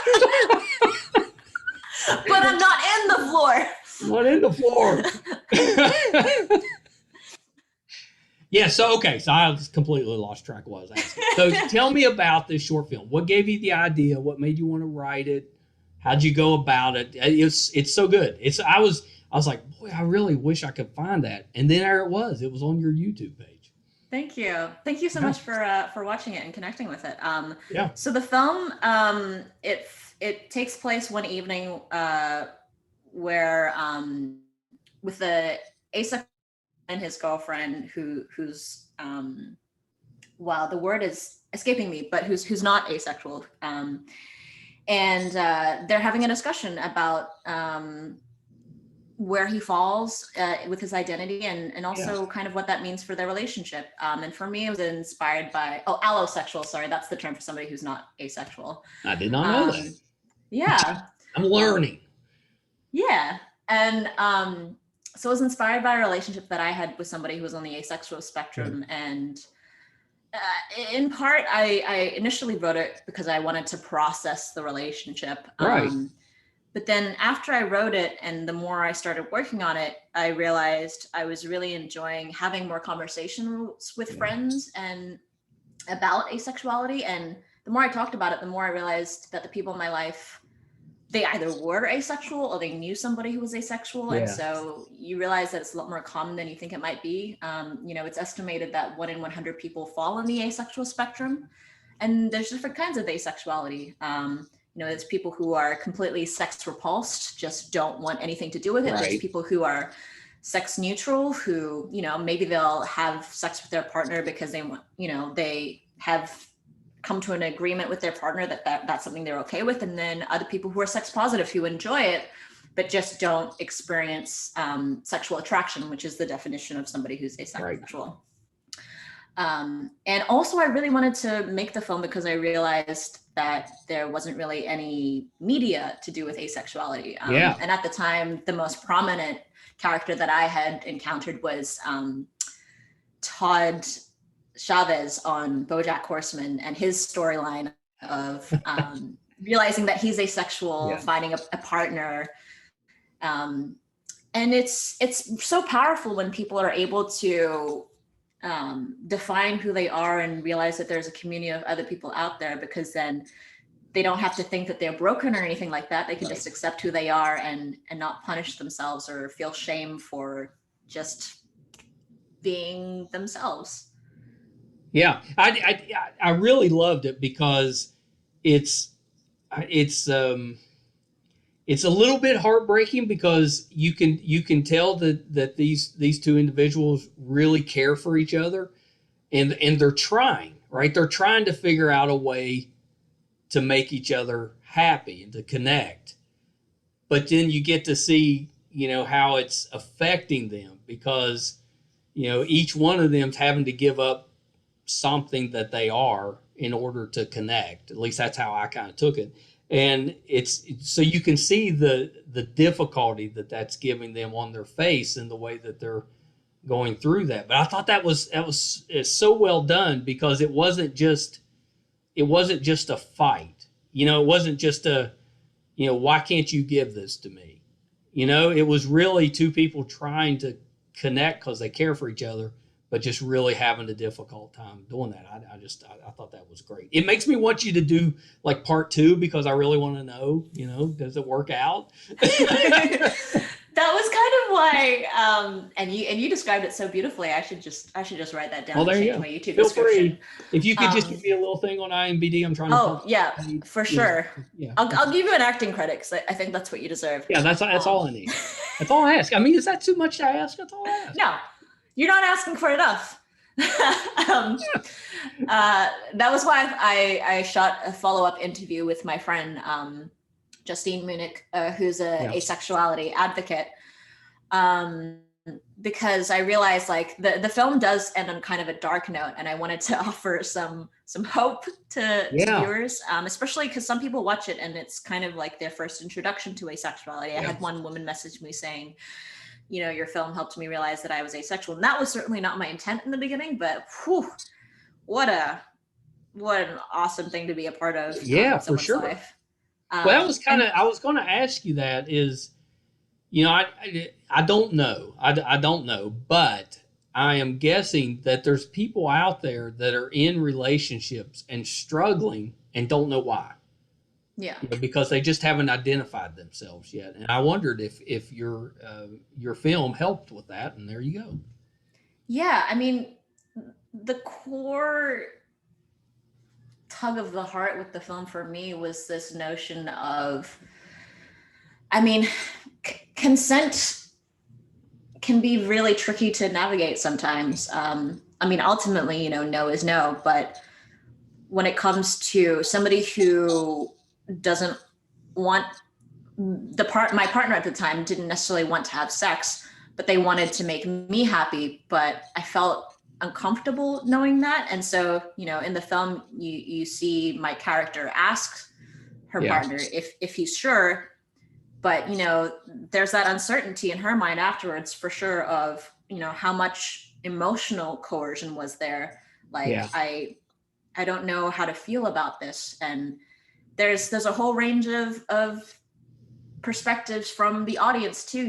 But I'm not in the floor. Not in the floor. Yeah, so I was completely lost track of what I was asking. So tell me about this short film. What gave you the idea? What made you want to write it? How'd you go about it? It's so good. I was like, boy, I really wish I could find that. And then there it was. It was on your YouTube page. Thank you so much for watching it and connecting with it. Yeah. So the film, it takes place one evening where with the asexual and his girlfriend who's wow, the word is escaping me, but who's not asexual, and they're having a discussion about where he falls with his identity and also kind of what that means for their relationship. And for me, it was inspired by allosexual. Sorry, that's the term for somebody who's not asexual. I did not know that. Yeah, I'm learning. Yeah, and so it was inspired by a relationship that I had with somebody who was on the asexual spectrum. And in part, I initially wrote it because I wanted to process the relationship. Right. But then after I wrote it and the more I started working on it, I realized I was really enjoying having more conversations with friends and about asexuality. And the more I talked about it, the more I realized that the people in my life, they either were asexual or they knew somebody who was asexual. And so you realize that it's a lot more common than you think it might be. It's estimated that 1 in 100 people fall on the asexual spectrum. And there's different kinds of asexuality. It's people who are completely sex repulsed, just don't want anything to do with it. Right. There's people who are sex neutral, who, maybe they'll have sex with their partner because they want, they have come to an agreement with their partner that's something they're okay with. And then other people who are sex positive who enjoy it, but just don't experience sexual attraction, which is the definition of somebody who's asexual. Right. And also I really wanted to make the film because I realized that there wasn't really any media to do with asexuality. And at the time, the most prominent character that I had encountered was Todd Chavez on BoJack Horseman, and his storyline of realizing that he's asexual, finding a partner. And it's so powerful when people are able to define who they are and realize that there's a community of other people out there, because then they don't have to think that they're broken or anything like that. They can just accept who they are and not punish themselves or feel shame for just being themselves. Yeah, I really loved it because it's a little bit heartbreaking because you can tell that these two individuals really care for each other, and they're trying, right? They're trying to figure out a way to make each other happy and to connect. But then you get to see, how it's affecting them because, each one of them's having to give up something that they are in order to connect. At least that's how I kind of took it. And it's so you can see the difficulty that's giving them on their face and the way that they're going through that. But I thought it's so well done because it wasn't just a fight. It wasn't just why can't you give this to me? It was really two people trying to connect because they care for each other, but just really having a difficult time doing that. I thought that was great. It makes me want you to do like part 2 because I really want to know, does it work out? That was kind of why, and you described it so beautifully. I should just write that down. Well, there and you change go. My YouTube Feel description. free. If you could just give me a little thing on IMDb, I'm trying to. Oh yeah, for sure. Yeah. I'll give you an acting credit because I think that's what you deserve. Yeah, that's all I need. That's all I ask. I mean, is that too much to ask? That's all I ask. No, you're not asking for enough. That was why I shot a follow-up interview with my friend Jaymee Mak, who's a asexuality advocate, because I realized like the film does end on kind of a dark note, and I wanted to offer some hope to viewers, especially because some people watch it and it's kind of like their first introduction to asexuality. I had one woman message me saying, your film helped me realize that I was asexual, and that was certainly not my intent in the beginning, but whew, what an awesome thing to be a part of. For sure. Life. Well, that was I was going to ask you that is, I don't know. I don't know, but I am guessing that there's people out there that are in relationships and struggling and don't know why. Yeah. Because they just haven't identified themselves yet. And I wondered if your film helped with that, and there you go. Yeah, I mean, the core tug of the heart with the film for me was this notion of, consent can be really tricky to navigate sometimes. Ultimately, no is no, but when it comes to somebody who doesn't want my partner at the time didn't necessarily want to have sex, but they wanted to make me happy, but I felt uncomfortable knowing that. And so, in the film, you see my character ask her partner if he's sure, but there's that uncertainty in her mind afterwards for sure of, how much emotional coercion was there. Like, I don't know how to feel about this. And there's a whole range of perspectives from the audience too,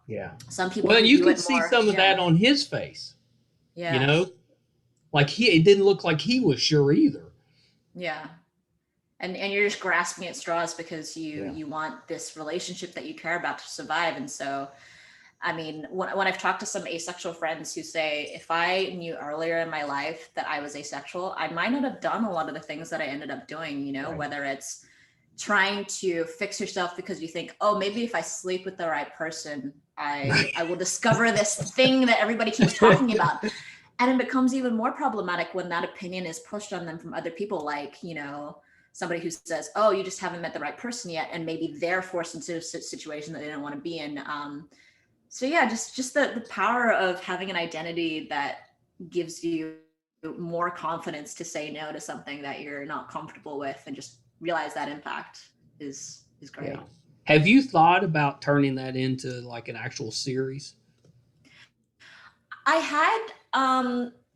Yeah. Some people. Well, you can see some of that on his face. Yeah. Like it didn't look like he was sure either. Yeah. And you're just grasping at straws because you want this relationship that you care about to survive. And so, when I've talked to some asexual friends who say, if I knew earlier in my life that I was asexual, I might not have done a lot of the things that I ended up doing, whether it's trying to fix yourself because you think, oh, maybe if I sleep with the right person, I will discover this thing that everybody keeps talking about. And it becomes even more problematic when that opinion is pushed on them from other people, like, somebody who says, oh, you just haven't met the right person yet. And maybe they're forced into a situation that they don't want to be in. So yeah, just the power of having an identity that gives you more confidence to say no to something that you're not comfortable with and just realize that impact is great. Yeah. Have you thought about turning that into like an actual series? I had,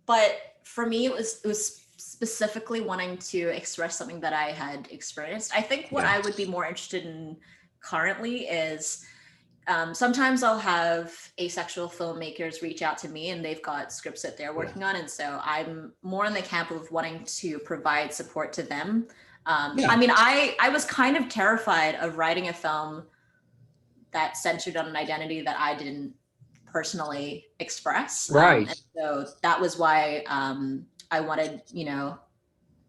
but for me, it was specifically wanting to express something that I had experienced. I think what I would be more interested in currently is sometimes I'll have asexual filmmakers reach out to me and they've got scripts that they're working on. And so I'm more in the camp of wanting to provide support to them. I was kind of terrified of writing a film that centered on an identity that I didn't personally express. Right. And so that was why I wanted,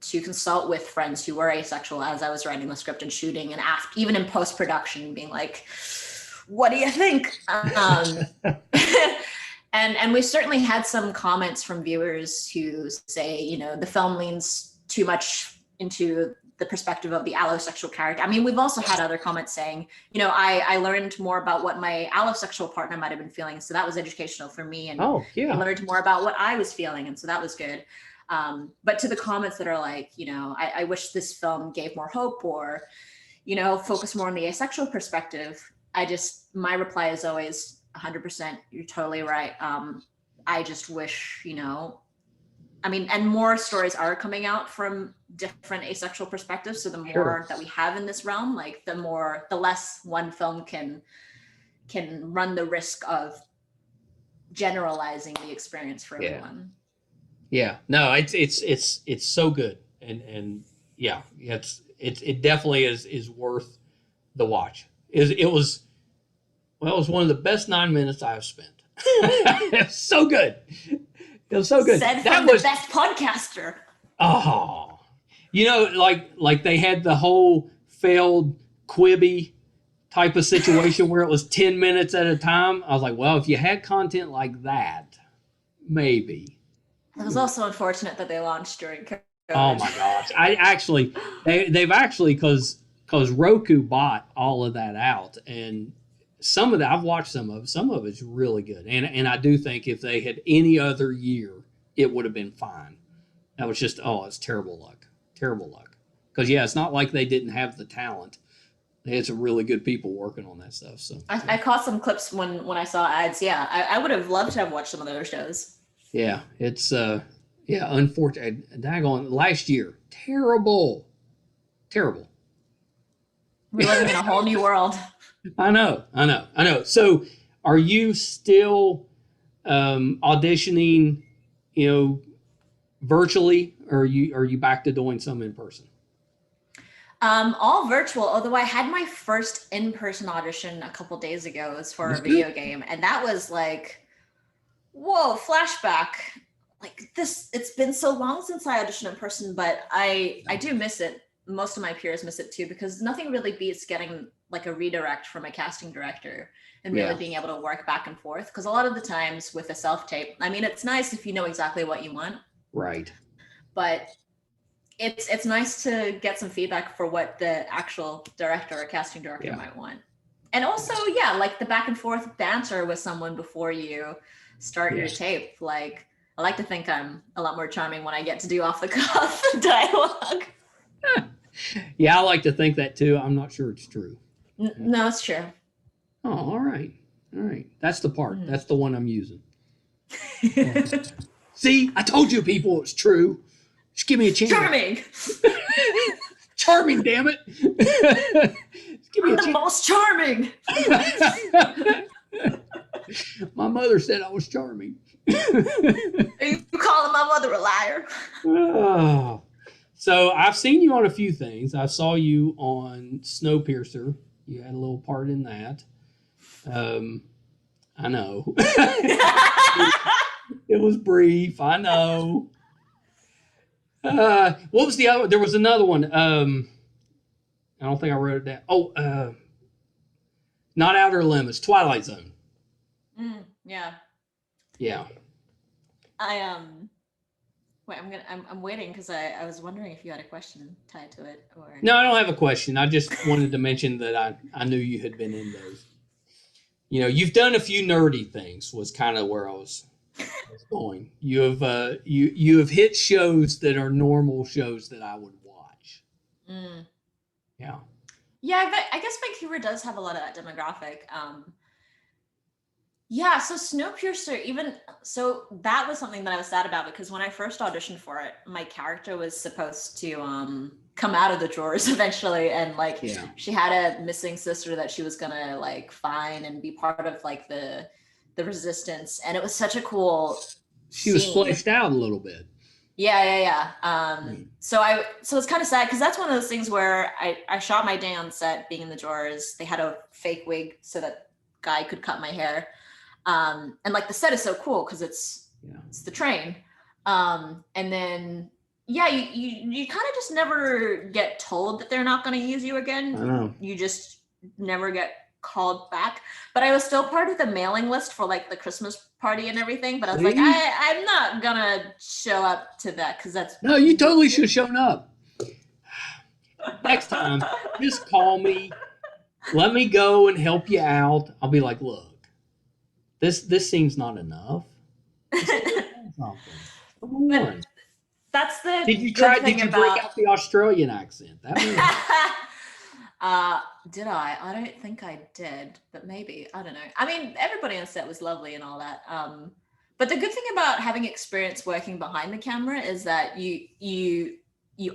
to consult with friends who were asexual as I was writing the script and shooting, and even in post-production being like, what do you think? And we certainly had some comments from viewers who say, the film leans too much into the perspective of the allosexual character. I mean, we've also had other comments saying, I learned more about what my allosexual partner might have been feeling. So that was educational for me. And Oh, I yeah. learned more about what I was feeling. And so that was good. But to the comments that are like, I wish this film gave more hope or, focus more on the asexual perspective. My reply is always 100%. You're totally right. I just wish, and more stories are coming out from different asexual perspectives. So the more that we have in this realm, like the less one film can run the risk of generalizing the experience for everyone. Yeah, no, it's so good, and yeah, it definitely is worth the watch. It was one of the best 9 minutes I have spent. It was so good. It was so good. Said from the best podcaster. Oh, like they had the whole failed Quibi type of situation where it was 10 minutes at a time. I was like, well, if you had content like that, maybe. It was also unfortunate that they launched during COVID. Oh my gosh! They've actually because Roku bought all of that out, and some of that I've watched some of it's really good, and I do think if they had any other year, it would have been fine. That was just it's terrible luck, because it's not like they didn't have the talent. They had some really good people working on that stuff. So I caught some clips when I saw ads. Yeah, I would have loved to have watched some of those shows. Yeah, it's unfortunate. Daggone, last year, terrible. We're living in a whole new world. I know. So, are you still auditioning, virtually, or are you back to doing some in person? All virtual, although I had my first in-person audition a couple days ago. It was for a video game, and that was like, whoa, flashback. Like this, it's been so long since I auditioned in person, but I do miss it. Most of my peers miss it too, because nothing really beats getting like a redirect from a casting director and really being able to work back and forth. Because a lot of the times with a self-tape, I mean, it's nice if you know exactly what you want. Right. But it's nice to get some feedback for what the actual director or casting director might want. And also, like the back and forth banter with someone before you start your tape. Like, I like to think I'm a lot more charming when I get to do off the cuff dialogue. Yeah, I like to think that too. I'm not sure it's true. No, it's true. Oh, all right. That's the part. Mm-hmm. That's the one I'm using. See, I told you people it's true. Just give me a chance. Charming. Charming, damn it. Just give me I'm the most charming. My mother said I was charming. Are you calling my mother a liar? Oh. So I've seen you on a few things. I saw you on Snowpiercer. You had a little part in that. I know. It was brief. I know. What was the other? There was another one. I don't think I wrote it down. Not Outer Limits. Twilight Zone. Yeah. Yeah. Wait, I'm waiting because I was wondering if you had a question tied to it or. No, I don't have a question. I just wanted to mention that I knew you had been in those. You've done a few nerdy things. Was kind of where I was going. You have hit shows that are normal shows that I would watch. Yeah. Yeah, I guess Vancouver does have a lot of that demographic. Yeah, so Snowpiercer, that was something that I was sad about because when I first auditioned for it, my character was supposed to come out of the drawers eventually, and she had a missing sister that she was gonna find and be part of the resistance, and it was such a cool She was fleshed out a little bit. Yeah. So it's kind of sad because that's one of those things where I shot my day on set being in the drawers. They had a fake wig so that guy could cut my hair. And the set is so cool because it's the train. And then, you kind of just never get told that they're not going to use you again. I know. You just never get called back. But I was still part of the mailing list for the Christmas party and everything. But I was I'm not going to show up to that because that's. No, you totally should have shown up. next time, just call me. Let me go and help you out. I'll be like, look, this seems not enough. Something. Come on. That's the Did you good try? thing Did you about... break out the Australian accent? That means Did I? I don't think I did, but maybe. I don't know. I mean, everybody on set was lovely and all that. But the good thing about having experience working behind the camera is that you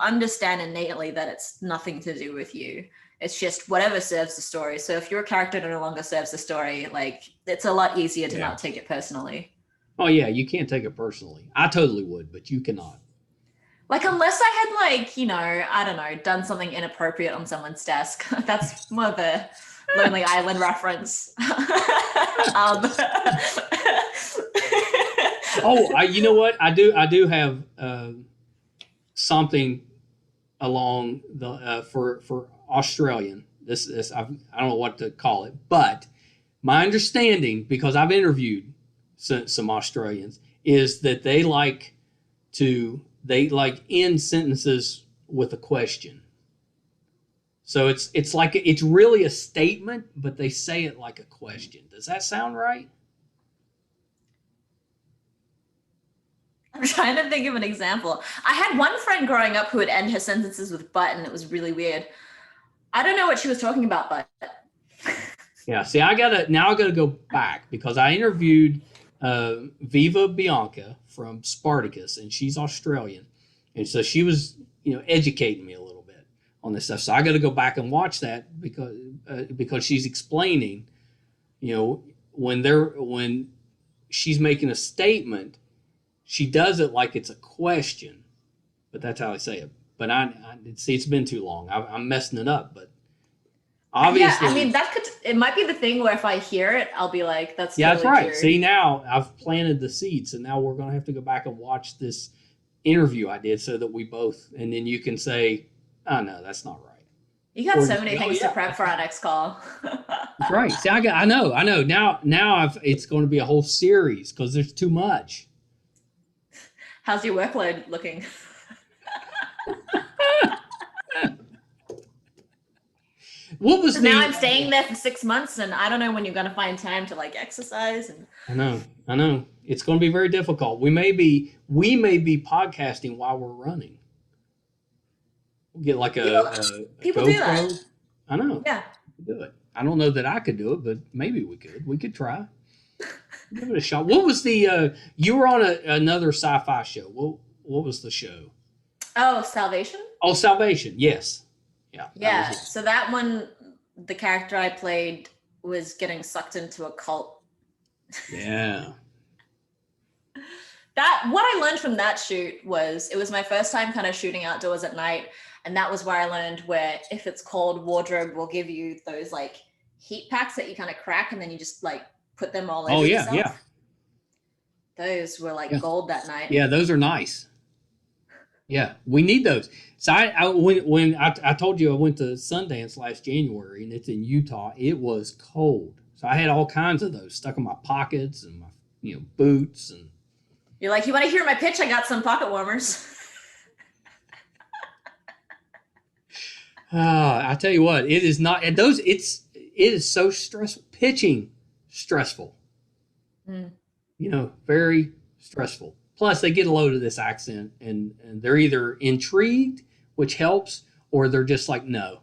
understand innately that it's nothing to do with you. It's just whatever serves the story. So if your character no longer serves the story, like, it's a lot easier to not take it personally. Oh yeah, you can't take it personally. I totally would, but you cannot. Like, unless I had, like, you know, I don't know, done something inappropriate on someone's desk. That's more of a Lonely Island reference. You know what? I do have something along the for Australian. This I don't know what to call it, but my understanding, because I've interviewed some Australians, is that they like end sentences with a question. So it's like it's really a statement, but they say it like a question. Does that sound right? I'm trying to think of an example. I had one friend growing up who would end her sentences with "but," and it was really weird. I don't know what she was talking about, but yeah. See, I gotta go back because I interviewed Viva Bianca from Spartacus, and she's Australian, and so she was educating me a little bit on this stuff. So I got to go back and watch that because she's explaining, when she's making a statement, she does it like it's a question, but that's how I say it. But it's been too long. I'm messing it up, but obviously, yeah. I mean, it might be the thing where if I hear it, I'll be like, "That's yeah, totally that's right." true. See, now I've planted the seeds, and now we're going to have to go back and watch this interview I did so that we both, and then you can say, "Oh no, that's not right." You got so many things to prep for our next call. That's right. See, I know. Now it's going to be a whole series because there's too much. How's your workload looking? What was now I'm staying there for 6 months, and I don't know when you're going to find time to exercise. And I know. It's going to be very difficult. We may be podcasting while we're running. We'll get like people GoPro. do that. I know. Yeah. Do it. I don't know that I could do it, but maybe we could. We could try. Give it a shot. What was the? You were on another sci-fi show. What was the show? Oh, Salvation. Oh, Salvation. Yes. Yeah. Yeah. So that one, the character I played was getting sucked into a cult. Yeah. What I learned from that shoot was it was my first time kind of shooting outdoors at night. And that was where I learned where if it's cold, wardrobe will give you those heat packs that you kind of crack and then you just put them all over yourself. Yeah. Those were gold that night. Yeah, those are nice. Yeah, we need those. So when I told you I went to Sundance last January and it's in Utah, it was cold. So I had all kinds of those stuck in my pockets and my boots and. You're like, you want to hear my pitch? I got some pocket warmers. I tell you what, it is not. And it is so stressful. Pitching, stressful. Very stressful. Plus, they get a load of this accent, and they're either intrigued, which helps, or they're just like, no,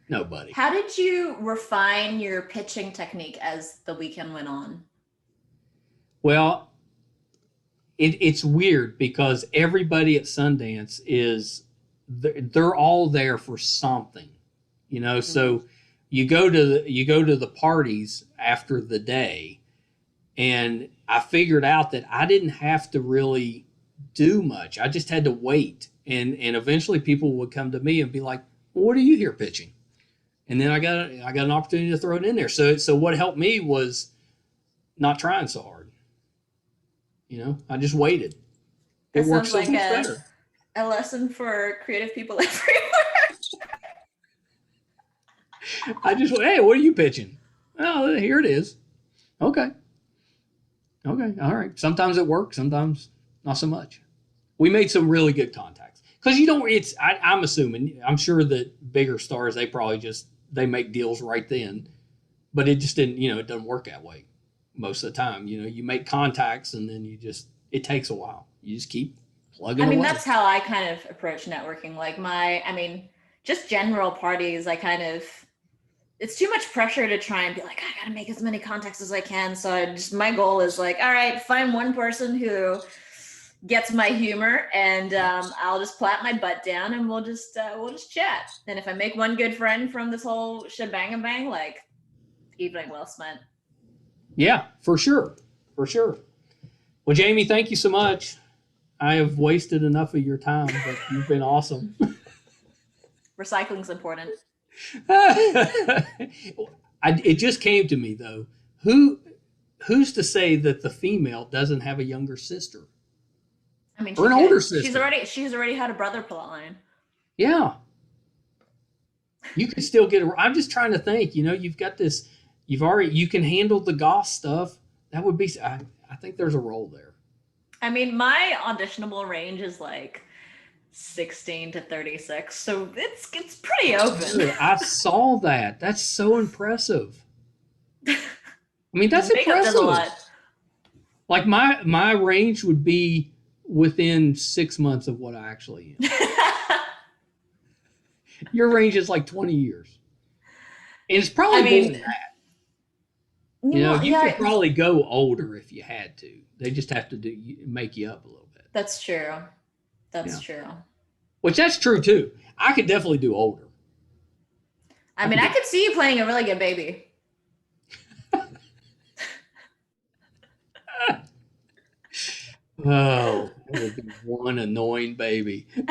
buddy. How did you refine your pitching technique as the weekend went on? Well, it's weird because everybody at Sundance they're all there for something, So you go to the parties after the day, and I figured out that I didn't have to really do much. I just had to wait, and eventually people would come to me and be like, well, "What are you here pitching?" And then I got an opportunity to throw it in there. So what helped me was not trying so hard. I just waited. It works so much better. A lesson for creative people everywhere. I just went, "Hey, what are you pitching?" "Oh, here it is." Okay. All right. Sometimes it works, sometimes not so much. We made some really good contacts. because you don't. I'm assuming. I'm sure that bigger stars they make deals right then, but it just didn't. It doesn't work that way most of the time. You make contacts and then it takes a while. You just keep plugging away. That's how I kind of approach networking. Like just general parties. It's too much pressure to try and be like, I gotta make as many contacts as I can. So my goal is like, all right, find one person who gets my humor, and I'll just plap my butt down, and we'll just chat. And if I make one good friend from this whole shebang and bang, like, evening well spent. Yeah, for sure. Well, Jaymee, thank you so much. I have wasted enough of your time, but you've been awesome. Recycling's important. It just came to me though. Who's to say that the female doesn't have a younger sister? Or an older sister? She's already had a brother plotline. Yeah. You can still get. I'm just trying to think. You've got this. You can handle the goth stuff. That would be. I think there's a role there. My auditionable range is like 16 to 36, so it's pretty open. I saw that. That's so impressive. That's impressive. Does a lot. Like my range would be within 6 months of what I actually am. Your range is like 20 years, and it's probably more than that. You could probably go older if you had to. They just have to make you up a little bit. That's true. That's true. Which that's true too. I could definitely do older. I could see you playing a really good baby. Oh, that would be one annoying baby. You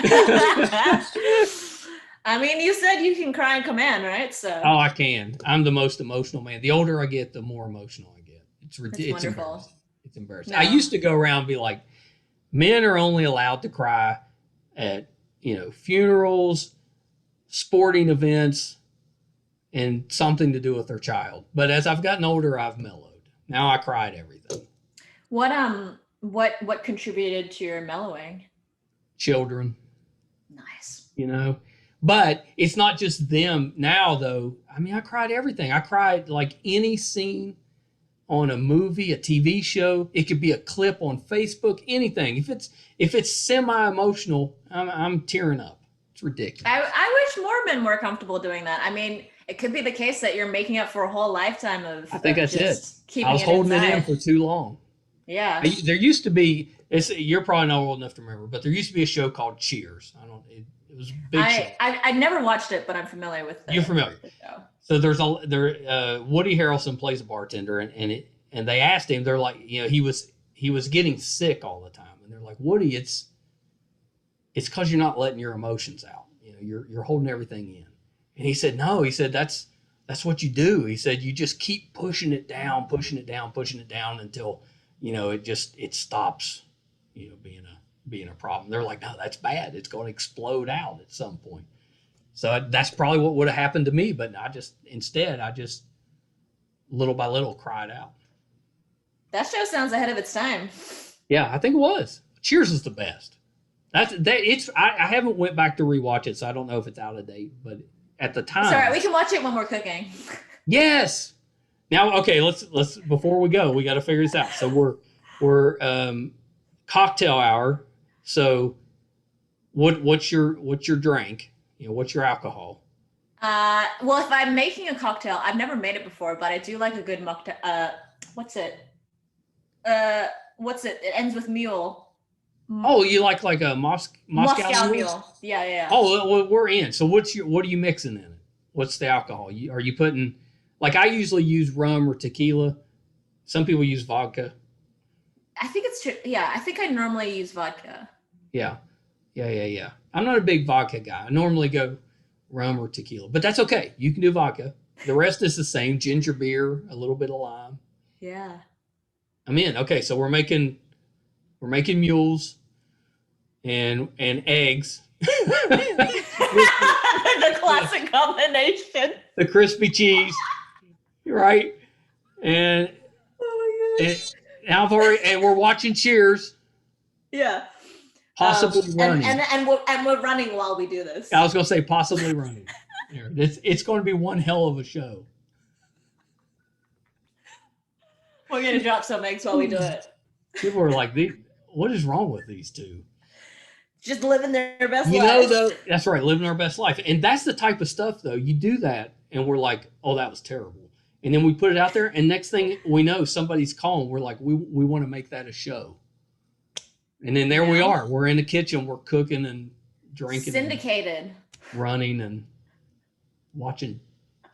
said you can cry in command, right? So. Oh, I can. I'm the most emotional man. The older I get, the more emotional I get. It's ridiculous. It's embarrassing. It's embarrassing. No. I used to go around and be like, men are only allowed to cry at funerals, sporting events, and something to do with their child. But as I've gotten older, I've mellowed. Now I cry at everything. What contributed to your mellowing? Children. Nice. But it's not just them now, though. I cried everything. I cried like any scene on a movie, a TV show. It could be a clip on Facebook, anything. If it's semi-emotional, I'm tearing up. It's ridiculous. I wish more men were comfortable doing that. It could be the case that you're making up for a whole lifetime of. I think that's it. I was holding it in for too long. Yeah. There used to be. You're probably not old enough to remember, but there used to be a show called Cheers. It was a big show. I never watched it, but I'm familiar with it. You're familiar. The show. So Woody Harrelson plays a bartender, and they asked him. They're like, he was getting sick all the time, and they're like, Woody, it's because you're not letting your emotions out. You're holding everything in. And he said, no. He said that's what you do. He said you just keep pushing it down until it stops. Being a problem. They're like, no, that's bad. It's going to explode out at some point. So that's probably what would have happened to me. But instead, I just little by little cried out. That show sounds ahead of its time. Yeah, I think it was. Cheers is the best. I haven't went back to rewatch it, so I don't know if it's out of date. But at the time, it's all right. We can watch it when we're cooking. Yes. Now, okay. Let's before we go, we got to figure this out. So we're cocktail hour. So what's your drink? What's your alcohol? Well, if I'm making a cocktail, I've never made it before, but I do like a good mocktail. What's it? It ends with mule. Oh, you like a Moscow mule? Yeah. Oh, well, we're in. So what are you mixing in it? What's the alcohol? Are you putting, like, I usually use rum or tequila. Some people use vodka. I think it's true. Yeah, I think I normally use vodka. Yeah. I'm not a big vodka guy. I normally go rum or tequila, but that's okay. You can do vodka. The rest is the same: ginger beer, a little bit of lime. Yeah. I'm in. Okay, so we're making mules and eggs. The classic combination. The crispy cheese, right? And oh my gosh. And we're watching Cheers. Yeah. Possibly running. And we're running while we do this. I was going to say possibly running. It's going to be one hell of a show. We're going to drop some eggs while we do it. People are like, what is wrong with these two? Just living their best life. You know, though, that's right, living our best life. And that's the type of stuff, though. You do that, and we're like, oh, that was terrible. And then we put it out there, and next thing we know, somebody's calling. We're like, we want to make that a show. And then there we are. We're in the kitchen. We're cooking and drinking. Syndicated. And running and watching,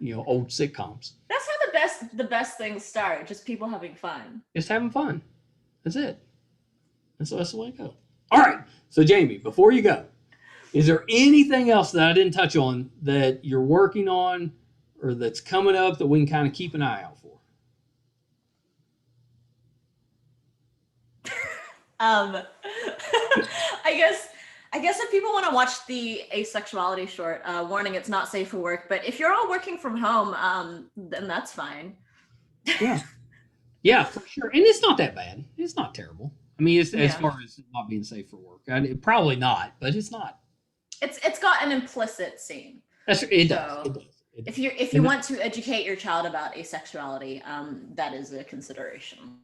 old sitcoms. That's how the best things start. Just people having fun. Just having fun. That's it. That's the way to go. All right. So, Jaymee, before you go, is there anything else that I didn't touch on that you're working on or that's coming up that we can kind of keep an eye out for? I guess if people want to watch the asexuality short, warning, it's not safe for work. But if you're all working from home, then that's fine. Yeah, for sure. And it's not that bad. It's not terrible. I mean, as far as not being safe for work, probably not, but it's not. It's got an implicit scene. It does. If you want to educate your child about asexuality, that is a consideration.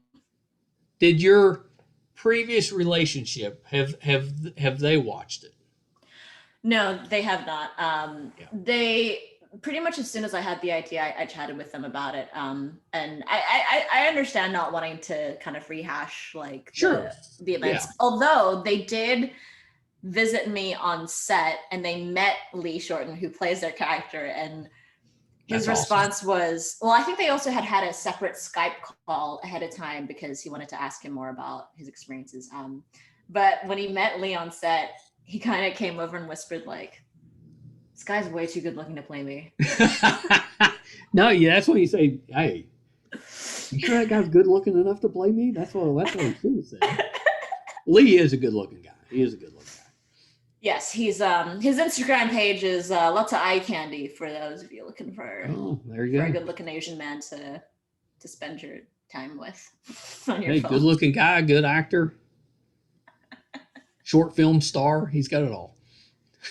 Did your previous relationship have they watched it? No, they have not. They pretty much, as soon as I had the idea, I chatted with them about it. And I understand not wanting to kind of rehash the events. Yeah. Although they did visit me on set and they met Lee Shorten, who plays their character, and his response was, well, I think they also had a separate Skype call ahead of time because he wanted to ask him more about his experiences. But when he met Lee on set, he kind of came over and whispered, like, this guy's way too good looking to play me. No, yeah, that's when you say, hey, you sure that guy's good looking enough to play me? That's what he should have said. Lee is a good looking guy. He is a good looking guy. Yes, he's his Instagram page is lots of eye candy for those of you looking for, there you go. A good looking Asian man to spend your time with on your phone. Good looking guy, good actor, short film star. He's got it all.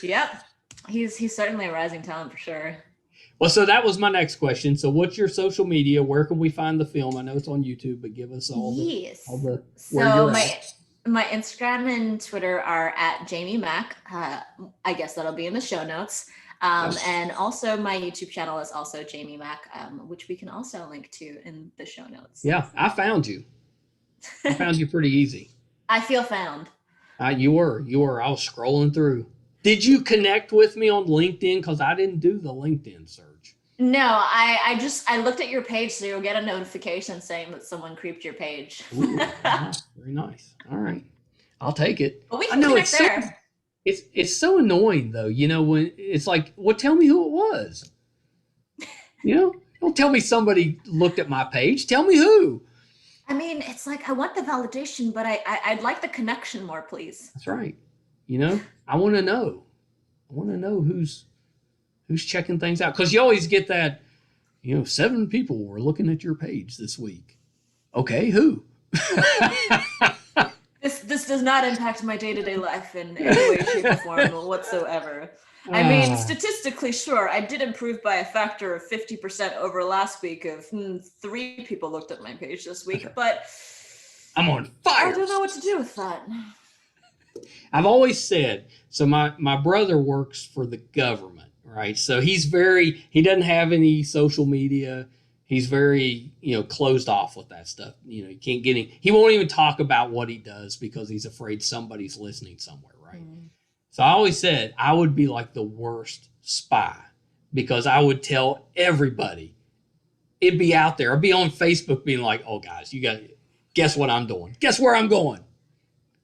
Yep. He's certainly a rising talent for sure. Well, so that was my next question. So what's your social media? Where can we find the film? I know it's on YouTube, but give us all the so my Instagram and Twitter are at Jaymee Mak. I guess that'll be in the show notes. And also my YouTube channel is also Jaymee Mak, which we can also link to in the show notes. Yeah, I found you. I found you pretty easy. I feel found. You were. I was scrolling through. Did you connect with me on LinkedIn? Because I didn't do the LinkedIn search. No, I looked at your page, so you'll get a notification saying that someone creeped your page. Ooh, very nice. All right, I'll take it. Well, we can connect there. It's so annoying though. When it's like, well, tell me who it was. Don't tell me somebody looked at my page. Tell me who. I mean, it's like I want the validation, but I'd like the connection more, please. That's right. I want to know. I want to know who's checking things out, because you always get that. 7 people were looking at your page this week. Okay, who? This does not impact my day-to-day life in any way, shape, or form whatsoever. I mean, statistically, sure, I did improve by a factor of 50% over last week of 3 people looked at my page this week, but I'm on fire. I don't know what to do with that. I've always said, so my brother works for the government, right? So he doesn't have any social media. He's very, closed off with that stuff. He can't get any, he won't even talk about what he does because he's afraid somebody's listening somewhere, right? Mm. So I always said I would be like the worst spy because I would tell everybody. It'd be out there. I'd be on Facebook being like, oh, guys, you got to guess what I'm doing. Guess where I'm going.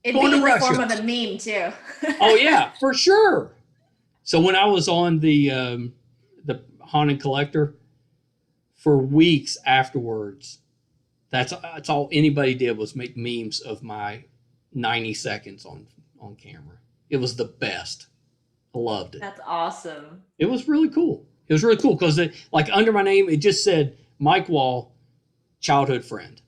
It'd be in the form of a meme, too. Oh, yeah, for sure. So when I was on the Haunted Collector, for weeks afterwards, that's all anybody did was make memes of my 90 seconds on camera. It was the best. I loved it. That's awesome. It was really cool. It was really cool because under my name, it just said Mike Wall, childhood friend.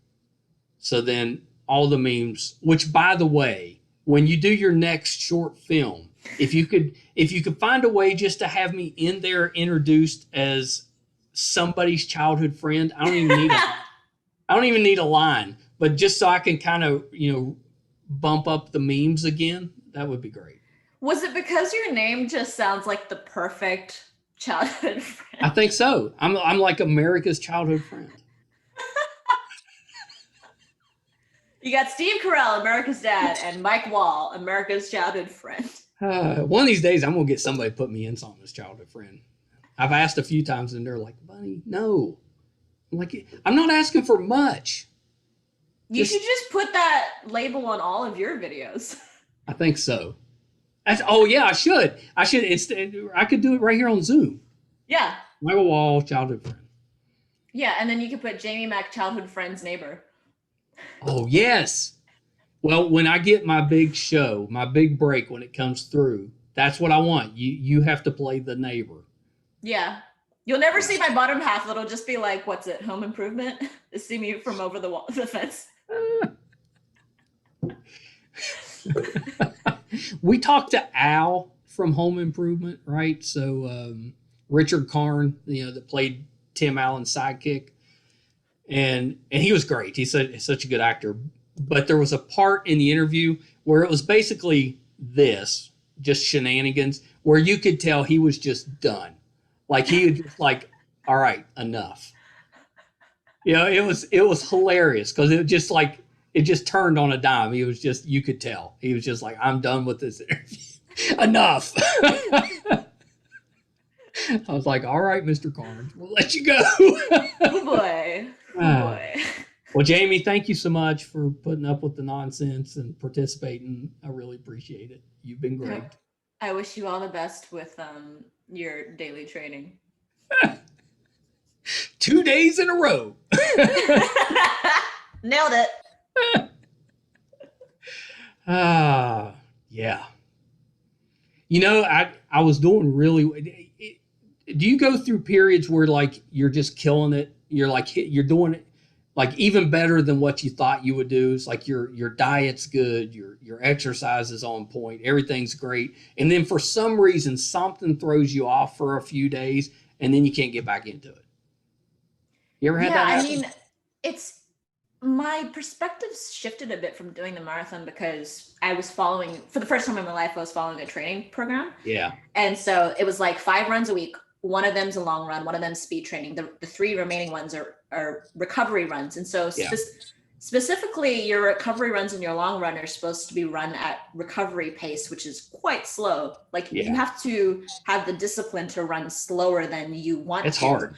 So then all the memes, which by the way, when you do your next short film, if you could find a way just to have me in there introduced as somebody's childhood friend, I don't even need a line, but just so I can kind of, bump up the memes again, that would be great. Was it because your name just sounds like the perfect childhood friend? I think so. I'm like America's childhood friend. You got Steve Carell, America's dad, and Mike Wall, America's childhood friend. One of these days, I'm going to get somebody to put me in something as childhood friend. I've asked a few times, and they're like, "Buddy, no." I'm like, I'm not asking for much. You should just put that label on all of your videos. I think so. I should. I could do it right here on Zoom. Yeah. Michael Wall, childhood friend. Yeah, and then you could put Jaymee Mak, childhood friend's neighbor. Oh, yes. Well, when I get my big show, my big break when it comes through, that's what I want. You have to play the neighbor. Yeah. You'll never see my bottom half. It'll just be like, what's it, Home Improvement? To see me from over the fence. We talked to Al from Home Improvement, right? So Richard Karn, that played Tim Allen's sidekick. And he was great. He's such a good actor. But there was a part in the interview where it was basically this, just shenanigans, where you could tell he was just done. Like he was just like, all right, enough. It was hilarious because it just turned on a dime. He was just, you could tell. He was just like, I'm done with this interview. Enough. I was like, all right, Mr. Carnes, we'll let you go. Oh boy. Boy. Well, Jaymee, thank you so much for putting up with the nonsense and participating. I really appreciate it. You've been great. I wish you all the best with your daily training. 2 days in a row. Nailed it. Yeah. I was doing really. Do you go through periods where like you're just killing it? You're doing it like even better than what you thought you would do. It's like your diet's good, your exercise is on point, everything's great, and then for some reason something throws you off for a few days, and then you can't get back into it. You ever had that happen? I mean, it's my perspective shifted a bit from doing the marathon because I was following, for the first time in my life, I was following a training program. Yeah. And so it was like 5 runs a week. One of them's a long run, one of them's speed training. The 3 remaining ones are recovery runs. And so specifically your recovery runs and your long run are supposed to be run at recovery pace, which is quite slow. Like you have to have the discipline to run slower than you want. It's hard.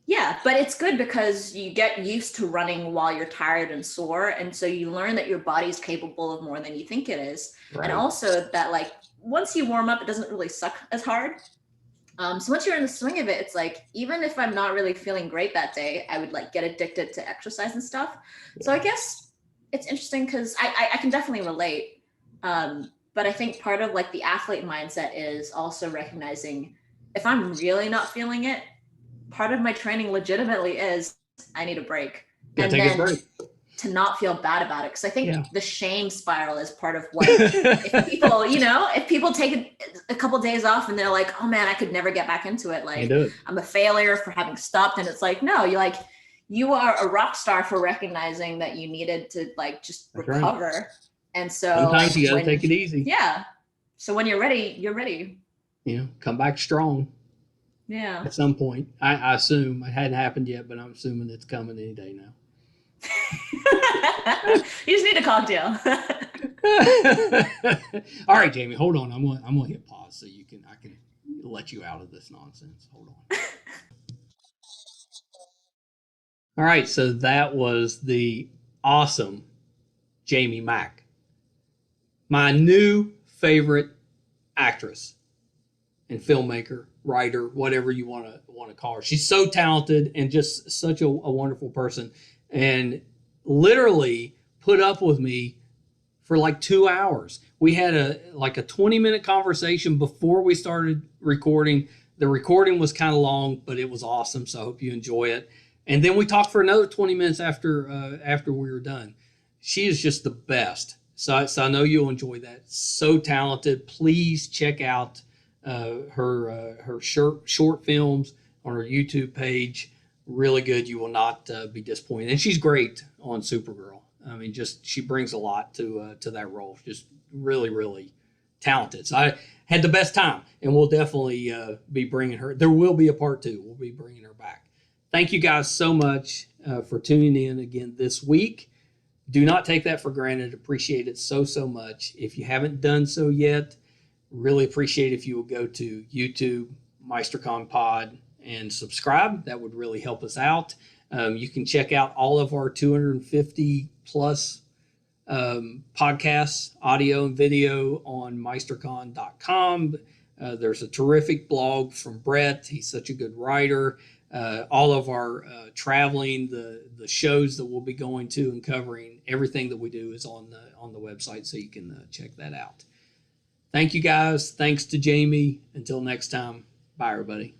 Yeah, but it's good because you get used to running while you're tired and sore. And so you learn that your body's capable of more than you think it is. Right. And also that like once you warm up, it doesn't really suck as hard. So once you're in the swing of it, it's like, even if I'm not really feeling great that day, I would like get addicted to exercise and stuff. Yeah. So I guess it's interesting because I can definitely relate. But I think part of like the athlete mindset is also recognizing if I'm really not feeling it, part of my training legitimately is I need a break. And take a break. To not feel bad about it. Because I think the shame spiral is part of what, if people take a couple of days off and they're like, oh man, I could never get back into it. Like I'm a failure for having stopped. And it's like, no, you are a rock star for recognizing that you needed to like just recover. Right. And so sometimes you gotta take it easy. Yeah. So when you're ready, you're ready. Come back strong. Yeah. At some point. I assume it hadn't happened yet, but I'm assuming it's coming any day now. You just need a cocktail. All right, Jaymee, hold on. I'm gonna hit pause so I can let you out of this nonsense. Hold on. All right, so that was the awesome Jaymee Mak, my new favorite actress and filmmaker, writer, whatever you want to call her. She's so talented and just such a wonderful person. And literally put up with me for like 2 hours. We had a 20-minute conversation before we started recording. The recording was kind of long, but it was awesome. So I hope you enjoy it. And then we talked for another 20 minutes after we were done. She is just the best. So I know you'll enjoy that. So talented. Please check out her short films on her YouTube page. Really good. You will not be disappointed. And she's great on Supergirl. I mean, just she brings a lot to that role. Just really, really talented. So I had the best time, and we'll definitely be bringing her. There will be a part 2. We'll be bringing her back. Thank you guys so much for tuning in again this week. Do not take that for granted. Appreciate it so, so much. If you haven't done so yet, really appreciate if you will go to YouTube, MeisterCon Pod, and subscribe. That would really help us out. You can check out all of our 250 plus podcasts, audio and video on meistercon.com. There's a terrific blog from Brett. He's such a good writer. All of our traveling, the shows that we'll be going to and covering, everything that we do is on the website, so you can check that out. Thank you guys. Thanks to Jaymee. Until next time, bye everybody.